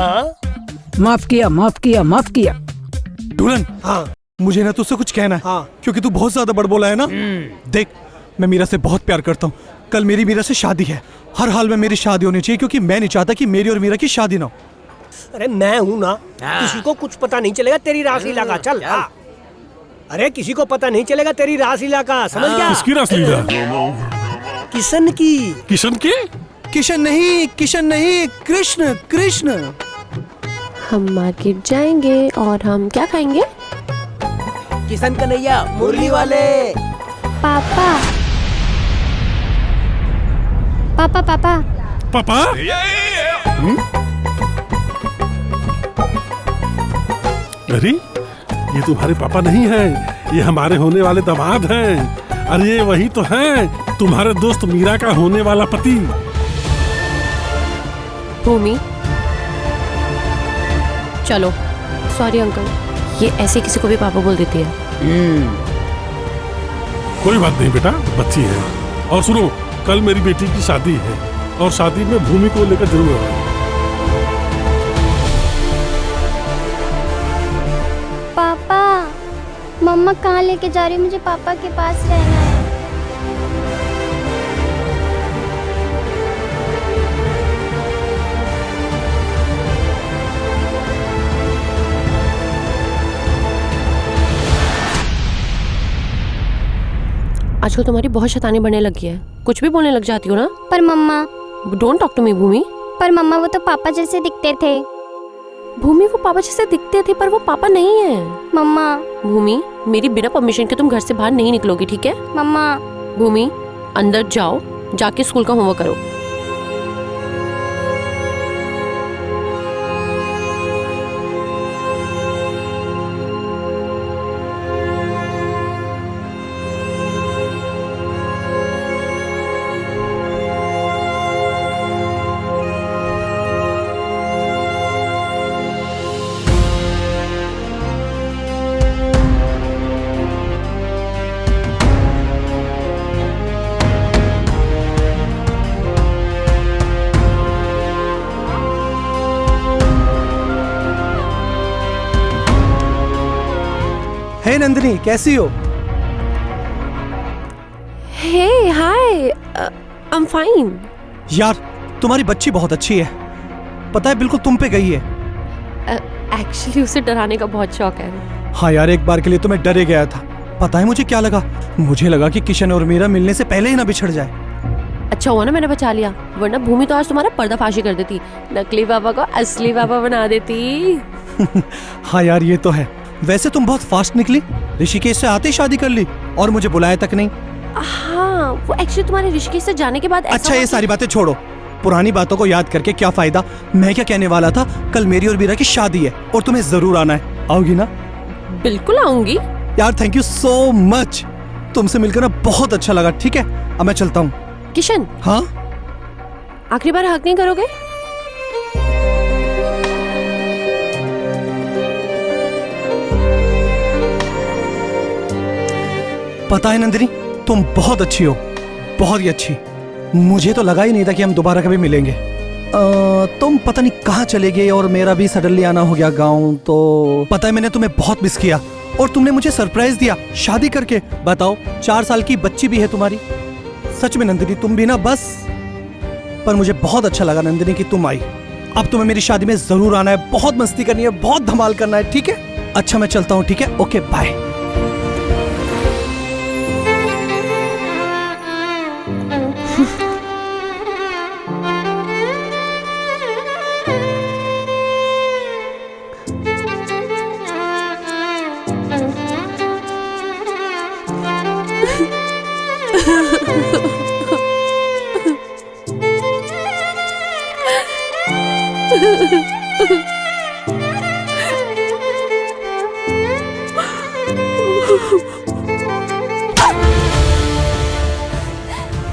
माफ किया, माफ किया, माफ किया। दुल्हन, हाँ मुझे ना तुझसे कुछ कहना है। हाँ। क्योंकि तू बहुत ज्यादा बड़बोला है ना। देख मैं मीरा से बहुत प्यार करता हूँ। कल मेरी मीरा से शादी है, हर हाल में मेरी शादी होनी चाहिए क्योंकि मैं नहीं चाहता कि मेरी और मीरा की शादी ना हो। अरे मैं हूँ ना, किसी को कुछ पता नहीं चलेगा तेरी रासलीला का। चल हाँ। अरे किसी को पता नहीं चलेगा तेरी रासलीला का, समझ गया? किसकी रासलीला? किशन की। किशन की? किशन नहीं, किशन नहीं, कृष्ण, कृष्ण। हम मार्केट जाएंगे और हम क्या खाएंगे? किशन कन्हैया मुरली वाले। पापा पापा पापा पापा? अरे ये तुम्हारे पापा नहीं हैं, ये हमारे होने वाले दामाद हैं। अरे ये वही तो हैं, तुम्हारे दोस्त मीरा का होने वाला पति। भूमि चलो। सॉरी अंकल, ये ऐसे किसी को भी पापा बोल देती है। कोई बात नहीं बेटा, बच्ची है। और सुनो, कल मेरी बेटी की शादी है और शादी में भूमि को लेकर जरूर आना। पापा मम्मा कहाँ लेके जा रही? मुझे पापा के पास रहना है। आजकल तुम्हारी बहुत शैतानी बढ़ने लगी है, कुछ भी बोलने लग जाती हो ना। पर मम्मा। डोंट टॉक टू मी भूमि। पर मम्मा वो तो पापा जैसे दिखते थे। भूमि वो पापा जैसे दिखते थे पर वो पापा नहीं है। मम्मा। भूमि मेरी बिना परमिशन के तुम घर से बाहर नहीं निकलोगी, ठीक है? मम्मा। भूमि अंदर जाओ, जाके स्कूल का होमवर्क करो। हे नंदिनी, कैसी हो? हे हाय, आई एम फाइन। यार तुम्हारी बच्ची बहुत अच्छी है, पता है बिल्कुल तुम पे गई है। एक्चुअली उसे डराने का बहुत शौक है। हाँ यार, एक बार के लिए तो मैं डरे गया था। पता है मुझे क्या लगा? मुझे लगा कि किशन और मीरा मिलने से पहले ही ना बिछड़ जाए। अच्छा हुआ ना मैंने बचा लिया, वरना भूमि तो आज तुम्हारा पर्दाफाशी कर देती, नकली पापा को असली पापा बना देती। हाँ यार ये तो है। वैसे तुम बहुत फास्ट निकली, ऋषिकेश से आते ही शादी कर ली और मुझे बुलाया तक नहीं। हाँ वो एक्चुअली तुम्हारे ऋषिकेश से जाने के बाद अच्छा ये सारी बातें छोड़ो, पुरानी बातों को याद करके क्या फायदा। मैं क्या कहने वाला था, कल मेरी और मीरा की शादी है और तुम्हें जरूर आना है। आओगी ना? बिल्कुल आऊंगी यार। थैंक यू सो मच, तुमसे मिलकर ना बहुत अच्छा लगा। ठीक है अब मैं चलता हूँ। किशन। हाँ आखिरी बार हक नहीं करोगे? पता है नंदिनी, तुम बहुत अच्छी हो, बहुत ही अच्छी। मुझे तो लगा ही नहीं था कि हम दोबारा कभी मिलेंगे। तुम पता नहीं कहाँ चले गए और मेरा भी सडनली आना हो गया गांव। तो पता है मैंने तुम्हें बहुत मिस किया और तुमने मुझे सरप्राइज दिया शादी करके। बताओ 4 साल की बच्ची भी है तुम्हारी। सच में नंदिनी तुम भी ना बस। पर मुझे बहुत अच्छा लगा नंदिनी कि तुम आई। अब तुम्हें मेरी शादी में जरूर आना है, बहुत मस्ती करनी है, बहुत धमाल करना है, ठीक है? अच्छा मैं चलता हूँ, ठीक है? Okay bye.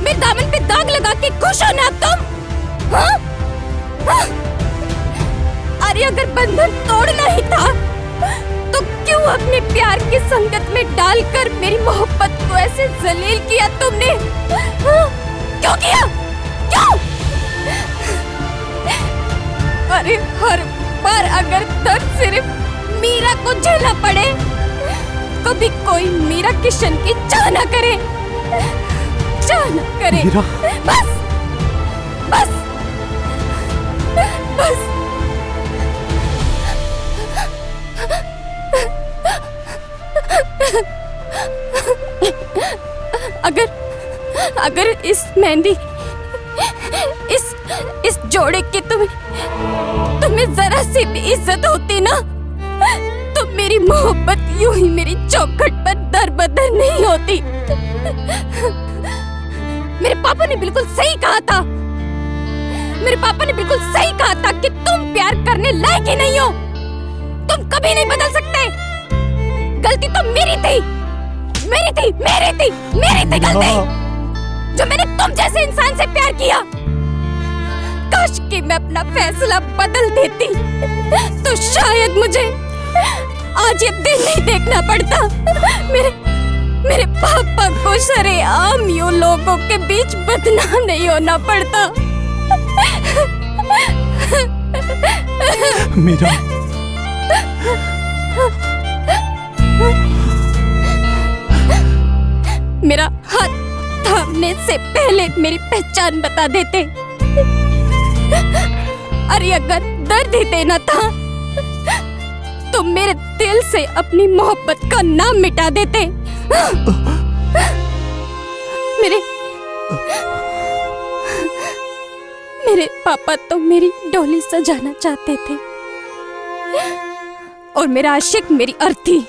मेरे दामन पे दाग लगा के खुश हो ना अब तुम? हाँ? हाँ? अरे अगर बंधन तोड़ना ही था तो क्यों अपने प्यार की संगत में डालकर मेरी मोहब्बत को ऐसे जलील किया तुमने? हाँ? क्यों किया? क्यों? अरे हर बार अगर दर्द सिर्फ मीरा को झेलना पड़े, कभी कोई मीरा किशन की चाह ना करे, चाह ना करे। बस बस बस। अगर इस मेहंदी इस जोड़े की तुम्हें जरा सी भी इज्जत होती ना, तो मेरी मोहब्बत यूं ही मेरी चौखट पर दर बदर नहीं होती। मेरे पापा ने बिल्कुल सही कहा था, मेरे पापा ने बिल्कुल सही कहा था कि तुम प्यार करने लायक ही नहीं हो, तुम कभी नहीं बदल सकते। गलती तो मेरी थी गलती, जो मैंने तुम जैसे इंसान से प्यार किया। काश कि मैं अपना फैसला बदल देती तो शायद मुझे आज ये दिन नहीं देखना पड़ता। मेरे पापा को शरेआम यूं लोगों के बीच बदनाम नहीं होना पड़ता। मीरा, मेरा हाथ थामने से पहले मेरी पहचान बता देते। अरे अगर दर्द ही देना था तो मेरे दिल से अपनी मोहब्बत का नाम मिटा देते। मेरे पापा तो मेरी डोली सजाना चाहते थे और मेरा आशिक मेरी अर्थी।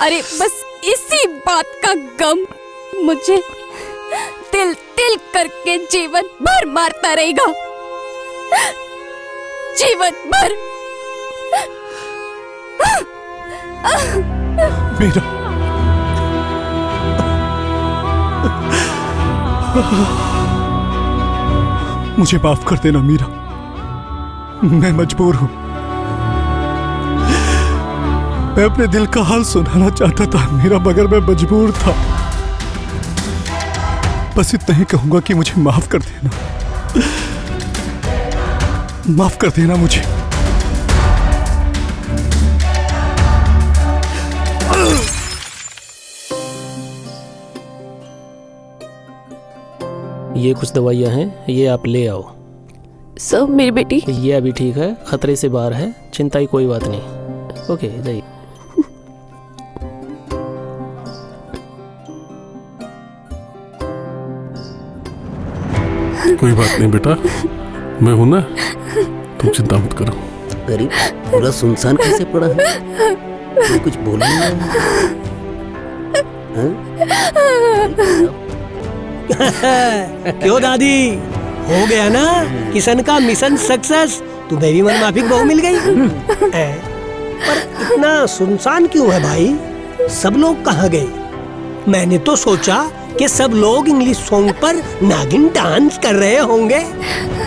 अरे बस इसी बात का गम मुझे तिल तिल करके जीवन भर मारता रहेगा, जीवन भर। मीरा, मुझे माफ कर देना मीरा, मैं मजबूर हूं। मैं अपने दिल का हाल सुनाना चाहता था मीरा, मगर मैं मजबूर था। बस इतना ही कहूंगा कि मुझे माफ कर देना, माफ कर देना मुझे। ये कुछ दवाइयाँ हैं, ये आप ले आओ। सब मेरी बेटी, ये अभी ठीक है, खतरे से बाहर है, चिंता की कोई बात नहीं। ओके जाइए। कोई बात नहीं बेटा, मैं हूं ना, तुम चिंता मत करो। अरे पूरा सुनसान कैसे पड़ा है? मैं कुछ बोल नहीं रहा। क्यों दादी, हो गया ना किशन का मिशन सक्सेस? तुम्हें भी मनमाफिक बहू मिल गई। पर इतना सुनसान क्यों है भाई? सब लोग कहाँ गए? मैंने तो सोचा कि सब लोग इंग्लिश सॉन्ग पर नागिन डांस कर रहे होंगे,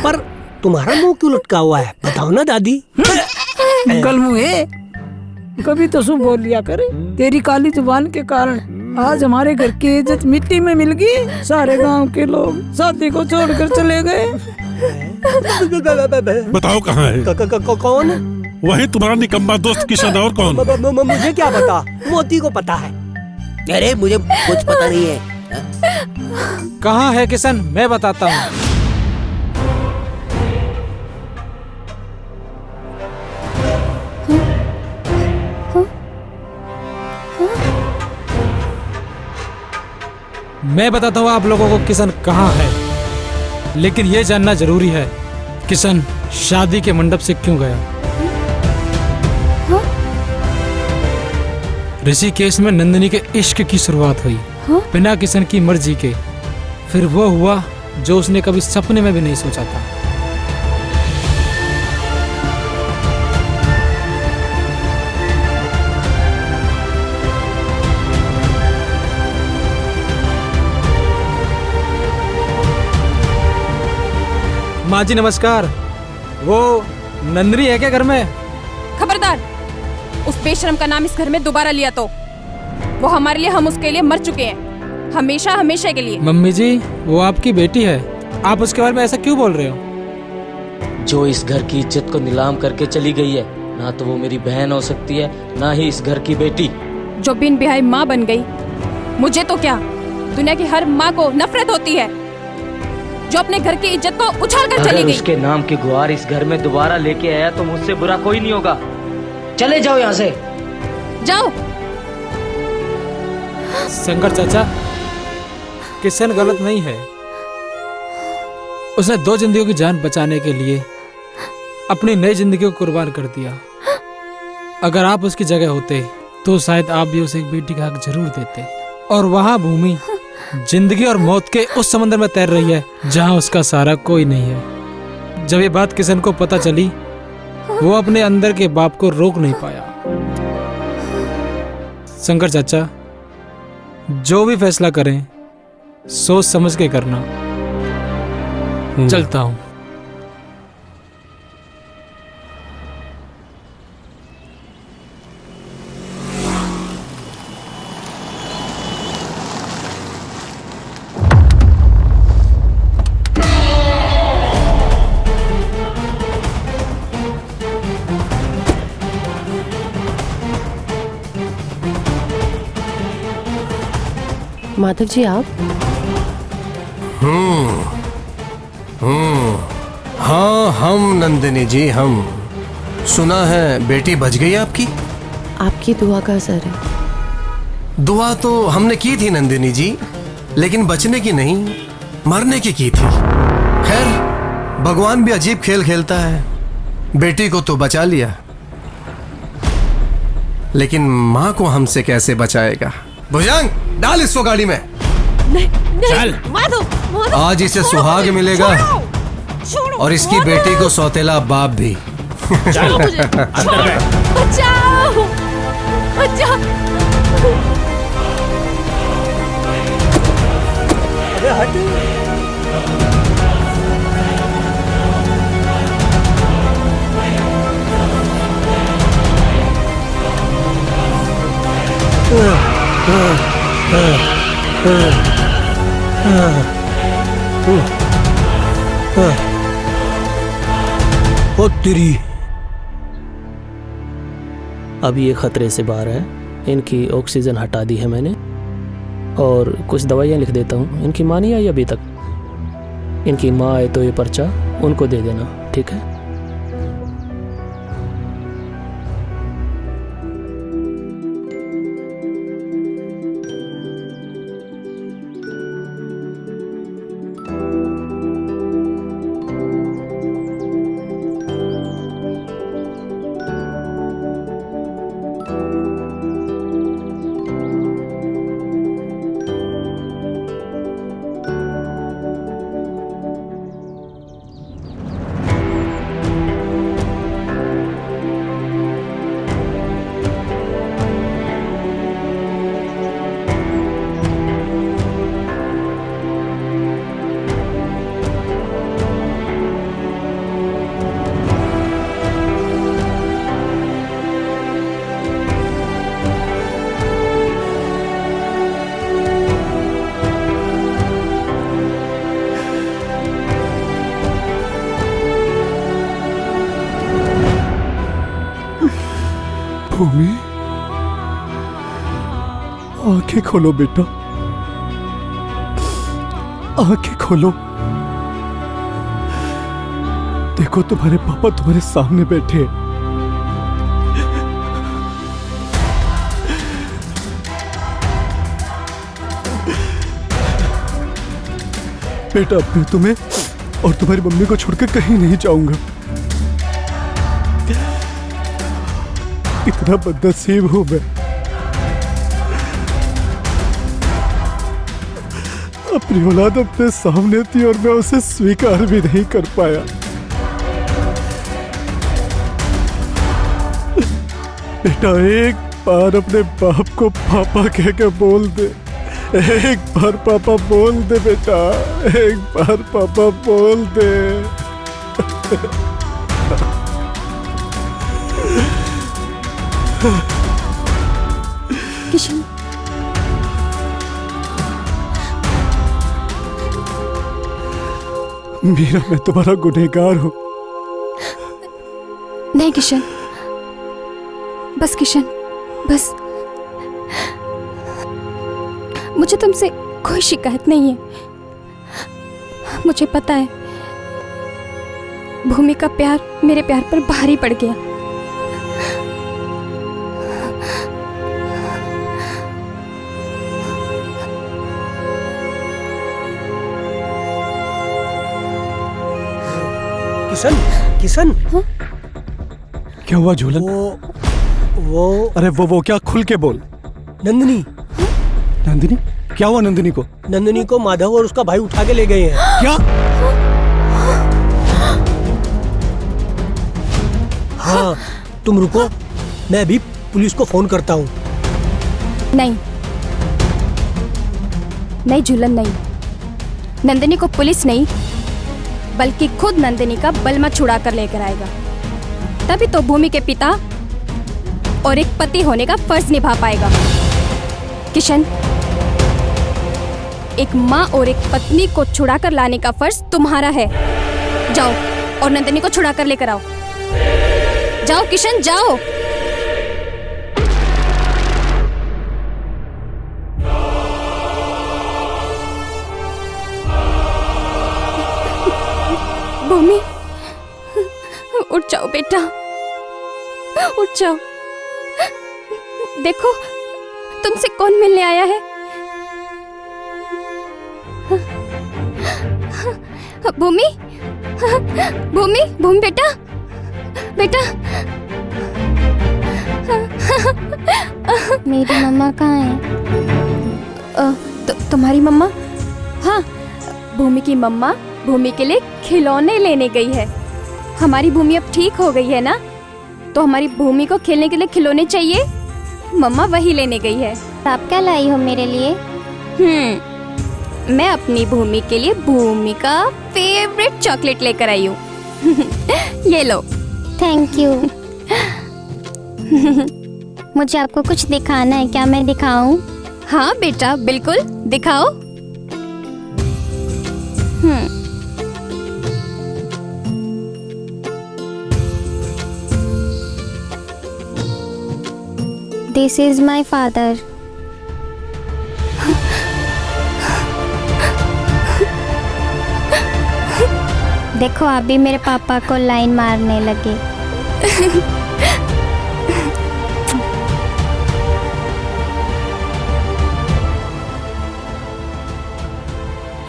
पर तुम्हारा मुंह क्यों लटका हुआ है? बताओ ना दादी। गलमुए, कभी तो सुन बोल लिया करे। तेरी काली जुबान के कारण आज हमारे घर की इज्जत मिट्टी में मिल गई। सारे गांव के लोग शादी को छोड़कर चले गए। बताओ कहाँ है? कौन? वही तुम्हारा निकम्मा दोस्त किशन, और कौन? मुझे क्या पता, मोती को पता है। अरे मुझे कुछ पता नहीं है, कहाँ है किशन, मैं बताता हूँ। मैं बताता हूँ आप लोगों को किशन कहाँ है, लेकिन ये जानना जरूरी है किशन शादी के मंडप से क्यों गया। ऋषिकेश में नंदिनी के इश्क की शुरुआत हुई बिना किशन की मर्जी के। फिर वो हुआ जो उसने कभी सपने में भी नहीं सोचा था। माँ जी नमस्कार। वो नंदिनी है क्या घर में? खबरदार, उस बेशरम का नाम इस घर में दोबारा लिया तो वो हमारे लिए, हम उसके लिए मर चुके हैं, हमेशा हमेशा के लिए। मम्मी जी वो आपकी बेटी है, आप उसके बारे में ऐसा क्यों बोल रहे हो? जो इस घर की इज्जत को नीलाम करके चली गई है, ना तो वो मेरी बहन हो सकती है, ना ही इस घर की बेटी। जो बिन बिहाई माँ बन गई, मुझे तो क्या दुनिया की हर माँ को नफरत होती है जो अपने घर की इज्जत को उछाल कर चली गई। उसके नाम की गुहार इस घर में दोबारा लेके आया तो मुझसे बुरा कोई नहीं होगा। चले जाओ यहाँ से। जाओ। शंकर चाचा, किशन गलत नहीं है। उसने 2 जिंदगियों की जान बचाने के लिए अपनी नई जिंदगी को कुर्बान कर दिया। अगर आप उसकी जगह होते तो शायद आप भी उसे एक बेटी का हक जरूर देते। और वहाँ भूमि जिंदगी और मौत के उस समंदर में तैर रही है जहाँ उसका सहारा कोई नहीं है। जब ये बात किशन को पता चली, वो अपने अंदर के बाप को रोक नहीं पाया। शंकर चाचा, जो भी फैसला करें सोच समझ के करना। चलता हूं। माधव जी आप? हाँ हम नंदिनी जी, हम सुना है बेटी बच गई आपकी। आपकी दुआ का असर है। दुआ तो हमने की थी नंदिनी जी, लेकिन बचने की नहीं, मरने की थी। खैर भगवान भी अजीब खेल खेलता है, बेटी को तो बचा लिया, लेकिन माँ को हमसे कैसे बचाएगा। भुजंग डाल इसको गाड़ी में। नहीं, चल। माधव, आज इसे सुहाग मिलेगा और इसकी बेटी को सौतेला बाप भी। बचाओ मुझे, बचाओ, बचाओ। अरे हट। ओ तेरी। अब ये खतरे से बाहर है, इनकी ऑक्सीजन हटा दी है मैंने और कुछ दवाइयाँ लिख देता हूँ। इनकी माँ नहीं आई अभी तक, इनकी माँ आए तो ये पर्चा उनको दे देना, ठीक है? भूमि, आंखें खोलो बेटा। आंखें खोलो। देखो तुम्हारे पापा तुम्हारे सामने बैठे हैं। बेटा अब मैं तुम्हें और तुम्हारी मम्मी को छोड़कर कहीं नहीं जाऊंगा। इतना बदनसीब हूं मैं, अपनी औलाद अपने सामने थी और मैं उसे स्वीकार भी नहीं कर पाया। बेटा एक बार अपने बाप को पापा कह के बोल दे, एक बार पापा बोल दे बेटा, एक बार पापा बोल दे। किशन, मीरा मैं तुम्हारा गुनहगार हूं। नहीं किशन, बस किशन, बस। मुझे तुमसे कोई शिकायत नहीं है। मुझे पता है भूमि का प्यार मेरे प्यार पर भारी पड़ गया। किशन, किशन, क्या हुआ झूलन? वो अरे वो क्या, खुल के बोल। नंदिनी। नंदिनी? क्या हुआ नंदिनी को? नंदिनी को माधव और उसका भाई उठा के ले गए हैं। क्या? हाँ, तुम रुको, मैं अभी पुलिस को फोन करता हूँ। नहीं नहीं झूलन, नहीं। नंदिनी को पुलिस नहीं बल्कि खुद नंदिनी का बलमा छुड़ा कर लेकर आएगा। तभी तो भूमि के पिता और एक पति होने का फर्ज निभा पाएगा। किशन, एक माँ और एक पत्नी को छुड़ा कर लाने का फर्ज तुम्हारा है। जाओ और नंदिनी को छुड़ा कर लेकर आओ। जाओ किशन, जाओ। भूमि, उठ जाओ बेटा, उठ जाओ। देखो तुमसे कौन मिलने आया है। भूमि, भूमि, भूमि बेटा, बेटा। मेरी मम्मा कहाँ है? तुम्हारी मम्मा? हाँ, भूमि की मम्मा भूमि के लिए खिलौने लेने गई है। हमारी भूमि अब ठीक हो गई है ना, तो हमारी भूमि को खेलने के लिए खिलौने चाहिए, मम्मा वही लेने गई है। आप क्या लाई हो मेरे लिए? मैं अपनी भूमि के लिए भूमि का फेवरेट चॉकलेट लेकर आई हूँ। ये लो। Thank you. मुझे आपको कुछ दिखाना है, क्या मैं दिखाऊं? हाँ बेटा, बिल्कुल दिखाओ। This is my father. देखो आप भी मेरे पापा को लाइन मारने लगे।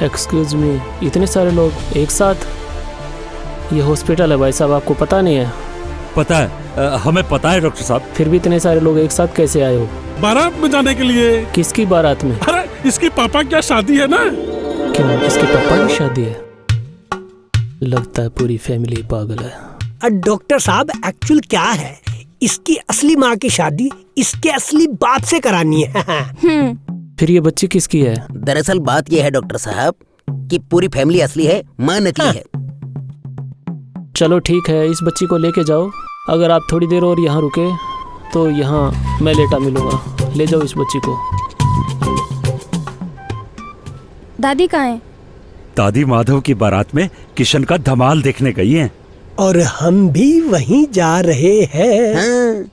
एक्सक्यूज मी, इतने सारे लोग एक साथ? ये हॉस्पिटल है भाई साहब, आपको पता नहीं है? पता है, हमें पता है डॉक्टर साहब। फिर भी इतने सारे लोग एक साथ कैसे आए हो? बारात में जाने के लिए। किसकी बारात में? अरे इसके पापा क्या शादी है ना। क्यों, इसके पापा की शादी है? लगता है पूरी फैमिली पागल है। डॉक्टर साहब, एक्चुअल क्या है, इसकी असली माँ की शादी इसके असली बाप से करानी है। फिर ये बच्ची किसकी है? दरअसल बात ये है डॉक्टर साहब कि पूरी फैमिली असली है, माँ नकली है। चलो ठीक है, इस बच्ची को लेके जाओ। अगर आप थोड़ी देर और यहाँ रुके तो यहाँ मैं लेटा मिलूंगा। ले जाओ इस बच्ची को। दादी कहाँ है? दादी माधव की बारात में किशन का धमाल देखने गई हैं। और हम भी वहीं जा रहे हैं। हाँ।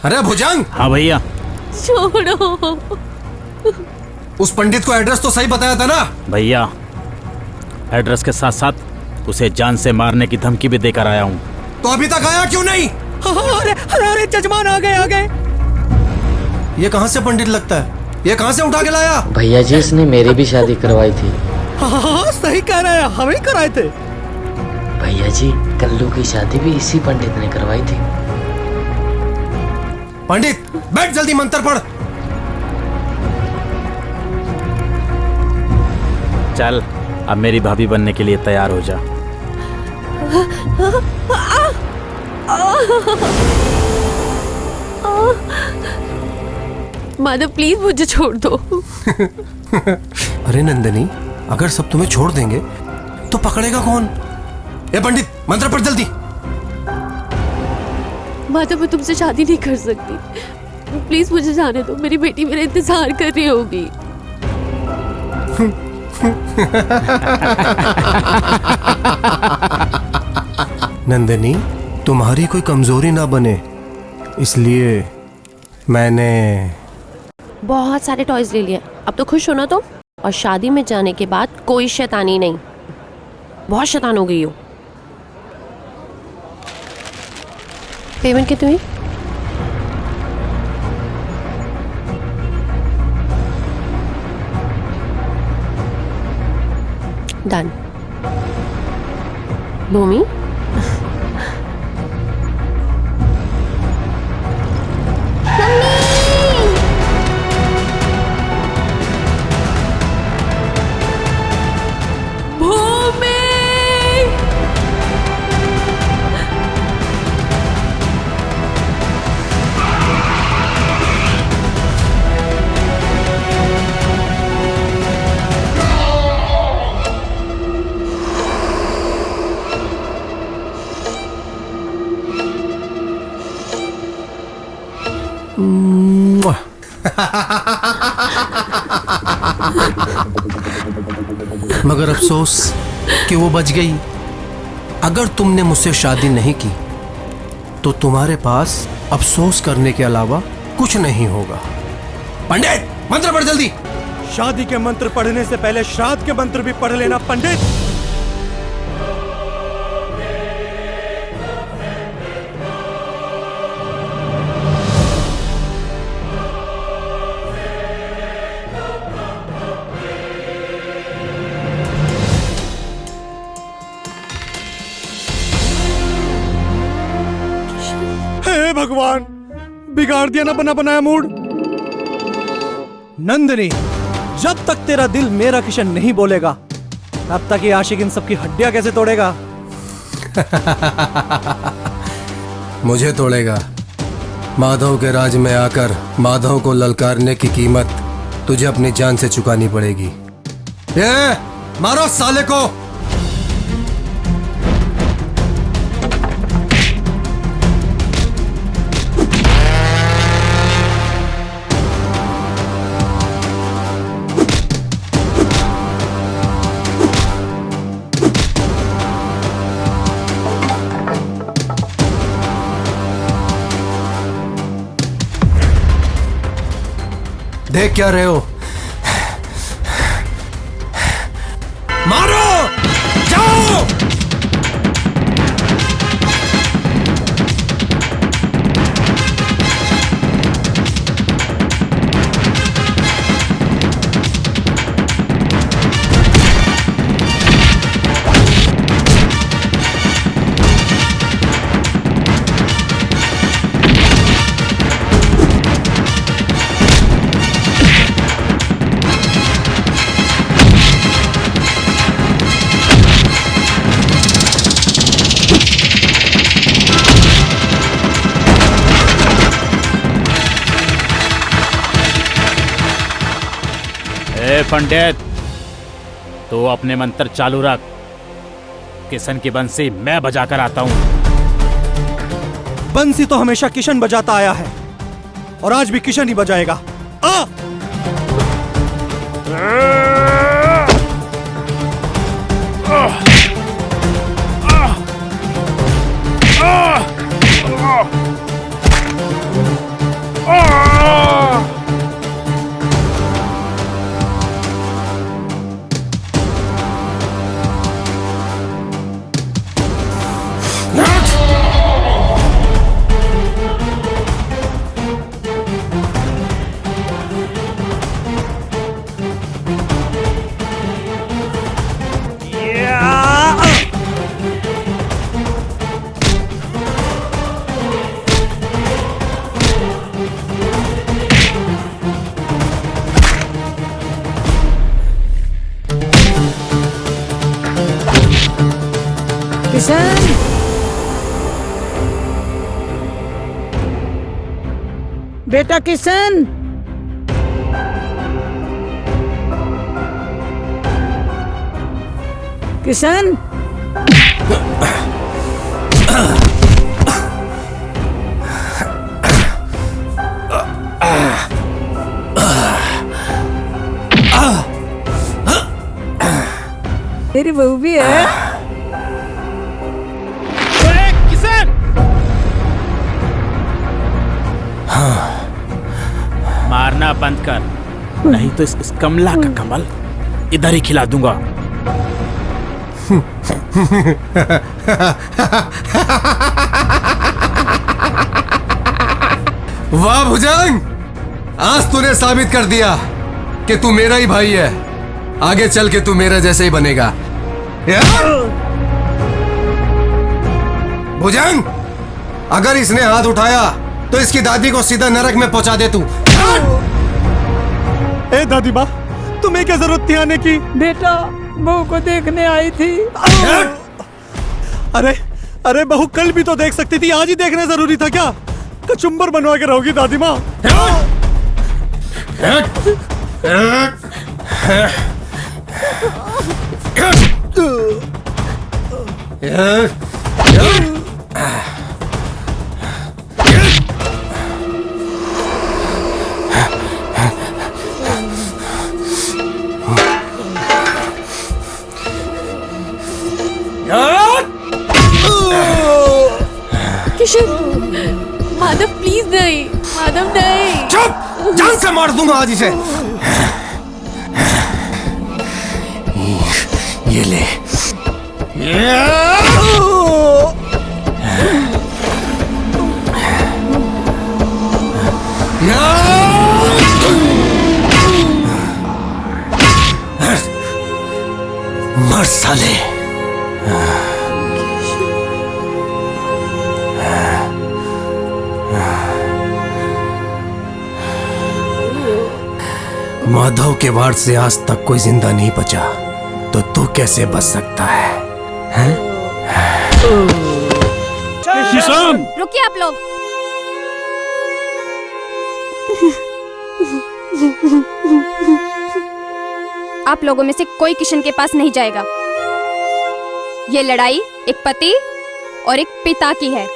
अरे भुजंग। हाँ भैया। छोड़ो। उस पंडित को एड्रेस तो सही बताया था ना? भैया, एड्रेस के साथ साथ उसे जान से मारने की धमकी भी देकर आया हूँ। तो अभी तक आया क्यों नहीं? अरे अरे जजमान आ गए। ये कहाँ से पंडित लगता है? ये कहाँ से उठा के लाया? भैया जी, इसने मेरी भी शादी करवाई थी। हाँ सही कह रहे हैं, हमें कराए थे। भैया जी, कल्लू की शादी भी इसी पंडित ने करवाई थी। पंडित बैठ, जल्दी मंत्र पढ़। चल, अब मेरी भाभी बनने के लिए तैयार हो जा। माधव प्लीज मुझे छोड़ दो। अरे नंदिनी, अगर सब तुम्हें छोड़ देंगे तो पकड़ेगा कौन? ए पंडित, मंत्र पढ़ जल्दी। माधव, मैं तुमसे शादी नहीं कर सकती, प्लीज मुझे जाने दो। मेरी बेटी मेरा इंतजार कर रही होगी। नंदिनी, तुम्हारी कोई कमजोरी ना बने, इसलिए मैंने बहुत सारे टॉयज ले लिए। अब तो खुश हो ना तुम? और शादी में जाने के बाद कोई शैतानी नहीं। बहुत शैतान हो गई हो। पेमेंट कितनी हुई? डन। भूमि, मगर अफसोस कि वो बच गई। अगर तुमने मुझसे शादी नहीं की तो तुम्हारे पास अफसोस करने के अलावा कुछ नहीं होगा। पंडित, मंत्र पढ़ जल्दी। शादी के मंत्र पढ़ने से पहले श्राद्ध के मंत्र भी पढ़ लेना पंडित। भगवान, बिगाड़ दिया ना बना बनाया मूड। नंदिनी, जब तक तेरा दिल मेरा किशन नहीं बोलेगा तब तक ये आशिक इन सबकी हड्डियां कैसे तोड़ेगा? मुझे तोड़ेगा। माधव के राज में आकर माधव को ललकारने की कीमत तुझे अपनी जान से चुकानी पड़ेगी। ये मारो साले को। देख क्या रहे हो? मारो, जाओ। पंडित, तो अपने मंत्र चालू रख। किशन की बंसी मैं बजा कर आता हूँ। बंसी तो हमेशा किशन बजाता आया है और आज भी किशन ही बजाएगा। आ! Ah! बेटा किशन, किशन, मेरी बहू भी है। किशन! मारना बंद कर, नहीं तो इस कमला का कमल इधर ही खिला दूंगा। वाह भुजंग, आज तूने साबित कर दिया कि तू मेरा ही भाई है। आगे चल के तू मेरा जैसे ही बनेगा। भुजंग, अगर इसने हाथ उठाया तो इसकी दादी को सीधा नरक में पहुंचा दे तू। ए दादी माँ, तुम्हें क्या जरूरत थी आने की? बेटा बहू को देखने आई थी। अरे अरे बहू कल भी तो देख सकती थी, आज ही देखना जरूरी था क्या? कचुम्बर बनवा के रहोगी दादी माँ। किशन, माधव प्लीज नहीं, माधव नहीं। चुप, जान से मार दूंगा आज इसे। ये ले। मर साले। माधव के वार से आज तक कोई जिंदा नहीं बचा, तो तू कैसे बच सकता है? किशन! रुकिए आप लोग। आप लोगों में से कोई किशन के पास नहीं जाएगा। ये लड़ाई एक पति और एक पिता की है,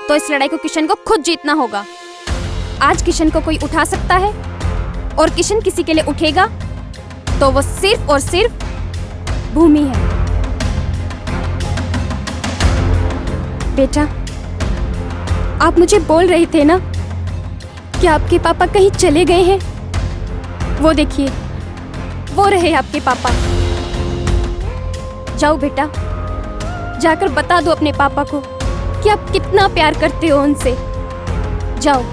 तो इस लड़ाई को किशन को खुद जीतना होगा। आज किशन को कोई उठा सकता है और किशन किसी के लिए उठेगा तो वो सिर्फ और सिर्फ भूमि है। बेटा, आप मुझे बोल रहे थे ना कि आपके पापा कहीं चले गए हैं। वो देखिए, वो रहे आपके पापा। जाओ बेटा, जाकर बता दो अपने पापा को कि आप कितना प्यार करते हो उनसे। जाओ,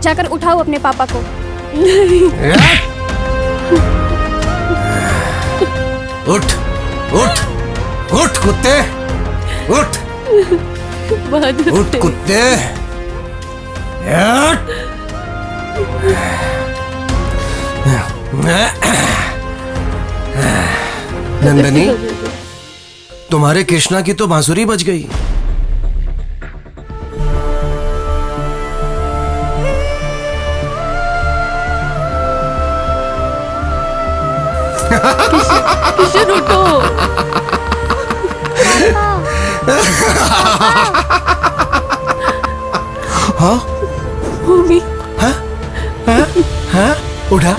जाकर उठाओ अपने पापा को। उठ उठ उठ कुत्ते, उठ उठ कुत्ते। नंदनी, तुम्हारे कृष्णा की तो बांसुरी बज गई। किशन उठो। हाँ? भूमि। हाँ? हाँ? हाँ? उठा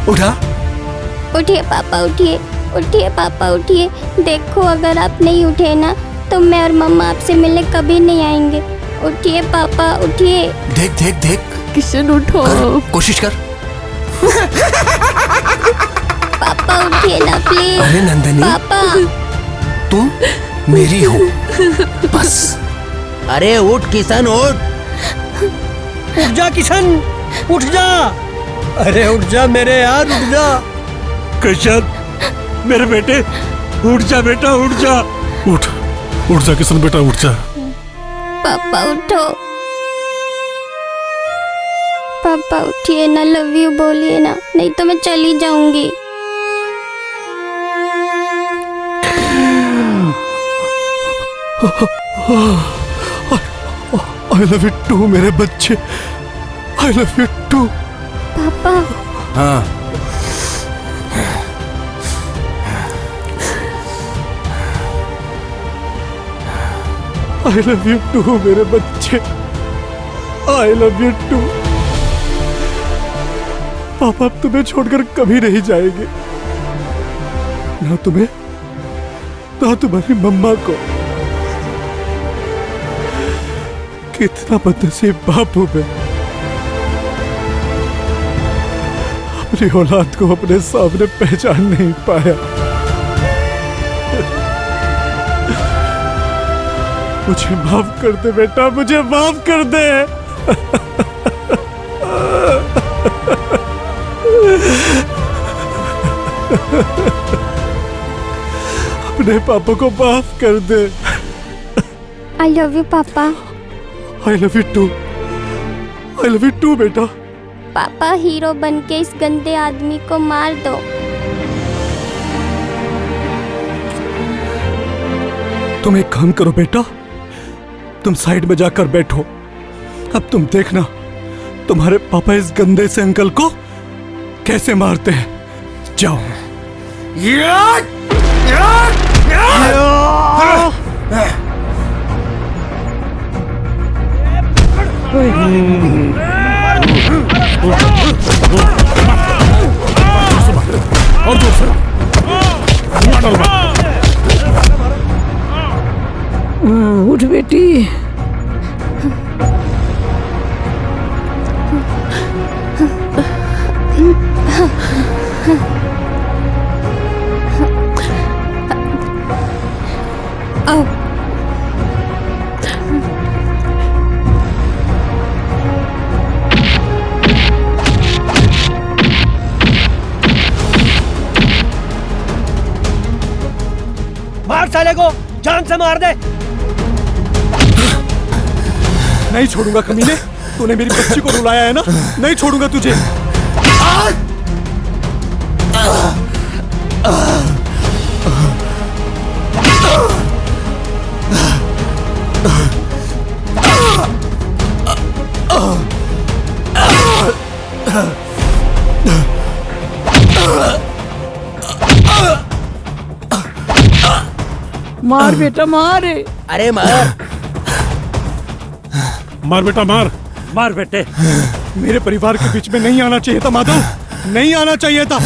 उठा। उठिए पापा, उठिए उठिए पापा, उठिए। देखो, अगर आप नहीं उठे ना तो मैं और मम्मा आपसे मिलने कभी नहीं आएंगे। उठिए पापा, उठिए। देख देख देख, किशन उठो। कोशिश कर। पापा उठिए ना प्लीज। अरे नंदनी, पापा, तुम मेरी हो बस। अरे उठ किशन, उठ। उठ जा किशन, उठ जा। अरे उठ जा मेरे यार, उठ जा। किशन, मेरे बेटे, उठ जा बेटा, उठ जा। उठ उठ जा किशन बेटा, उठ जा। पापा उठो। पापा उठिए ना, लव यू बोलिए ना, नहीं तो मैं चली जाऊंगी। आई लव यू टू मेरे बच्चे। I love you too. पापा हाँ, आई लव यू टू मेरे बच्चे, आई लव यू टू। पापा अब तुम्हें छोड़कर कभी नहीं जाएंगे, ना तुम्हें ना तुम्हारी मम्मा को। कितना बदनसीब बाप हूं मैं, अपनी औलाद को अपने सामने पहचान नहीं पाया। मुझे माफ कर दे बेटा, मुझे माफ कर दे। अपने पापा को माफ कर दे। आई लव यू पापा। I love you too, I love you too बेटा। पापा हीरो बन के इस गंदे आदमी को मार दो। तुम एक काम करो बेटा, तुम साइड में जाकर बैठो। अब तुम देखना तुम्हारे पापा इस गंदे से अंकल को कैसे मारते हैं। जाओ। और जोर से उठ बेटी। आओ। मार साले को, जान से मार दे। नहीं छोड़ूंगा कमीने, तूने मेरी बच्ची को रुलाया है ना, नहीं छोड़ूंगा तुझे। मार बेटा मार। अरे मार। मार बेटा मार। मार बेटे। मेरे परिवार के बीच में नहीं आना चाहिए था माधव, नहीं आना चाहिए था।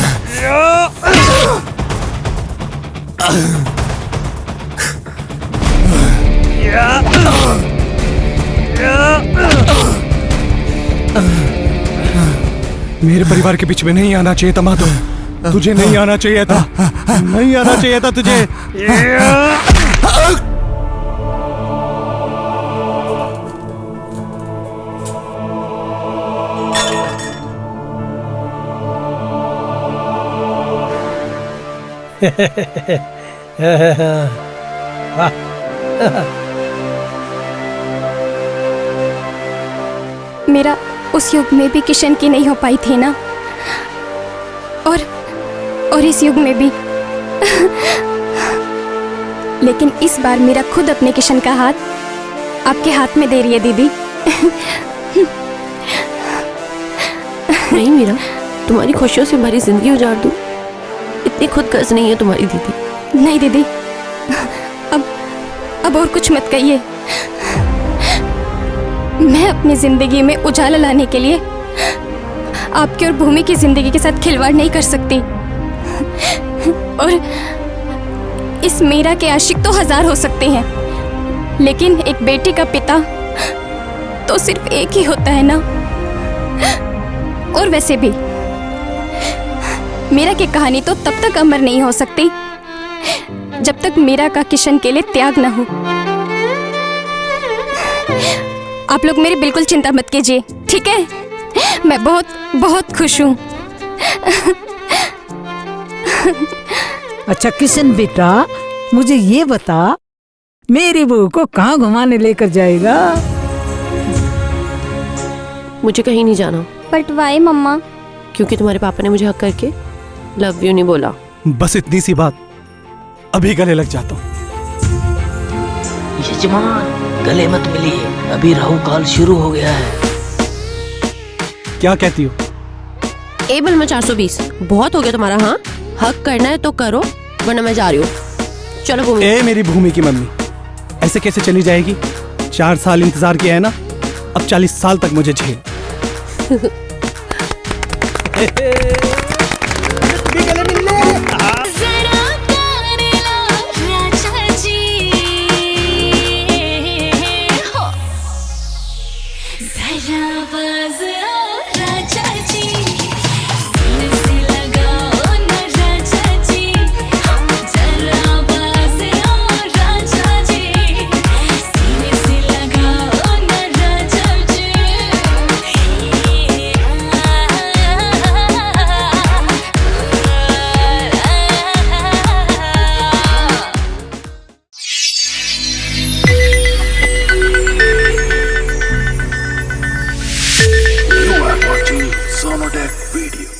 मेरे परिवार के बीच में नहीं आना चाहिए था माधव, तुझे नहीं आना चाहिए था, नहीं आना चाहिए था तुझे। मेरा उस युग में भी किशन की नहीं हो पाई थी ना, और इस युग में भी। लेकिन इस बार मेरा खुद अपने किशन का हाथ आपके हाथ में दे रही है दीदी। नहीं मीरा, तुम्हारी खुशियों से भरी जिंदगी उजाड़ दूं, इतनी खुद गर्ज नहीं है तुम्हारी दीदी। नहीं दीदी, अब और कुछ मत कहिए। मैं अपनी जिंदगी में उजाला लाने के लिए आपकी और भूमि की जिंदगी के साथ खिलवाड़ नहीं कर सकती। और इस मीरा के आशिक तो 1000 हो सकते हैं, लेकिन एक बेटी का पिता तो सिर्फ एक ही होता है ना। और वैसे भी मीरा की कहानी तो तब तक अमर नहीं हो सकती जब तक मीरा का किशन के लिए त्याग ना हो। आप लोग मेरी बिल्कुल चिंता मत कीजिए, ठीक है? मैं बहुत बहुत खुश हूँ। अच्छा किशन बेटा, मुझे ये बता, मेरी बहू को कहाँ घुमाने लेकर जाएगा? मुझे कहीं नहीं जाना। बट वाई मम्मा? क्योंकि तुम्हारे पापा ने मुझे हक करके लव यू नहीं बोला। बस इतनी सी बात, अभी गले लग जाता हूँ। यजमान, गले मत मिलिए, अभी राहु काल शुरू हो गया है। क्या कहती हो? ए बिल में 420 बहुत हो गया तुम्हारा। हाँ, हक करना है तो करो, वरना मैं जा रही हूँ। चलो भूमि। ए मेरी भूमि की मम्मी, ऐसे कैसे चली जाएगी? 4 साल इंतजार किया है ना, अब 40 साल तक मुझे झेल। Sonodec Video.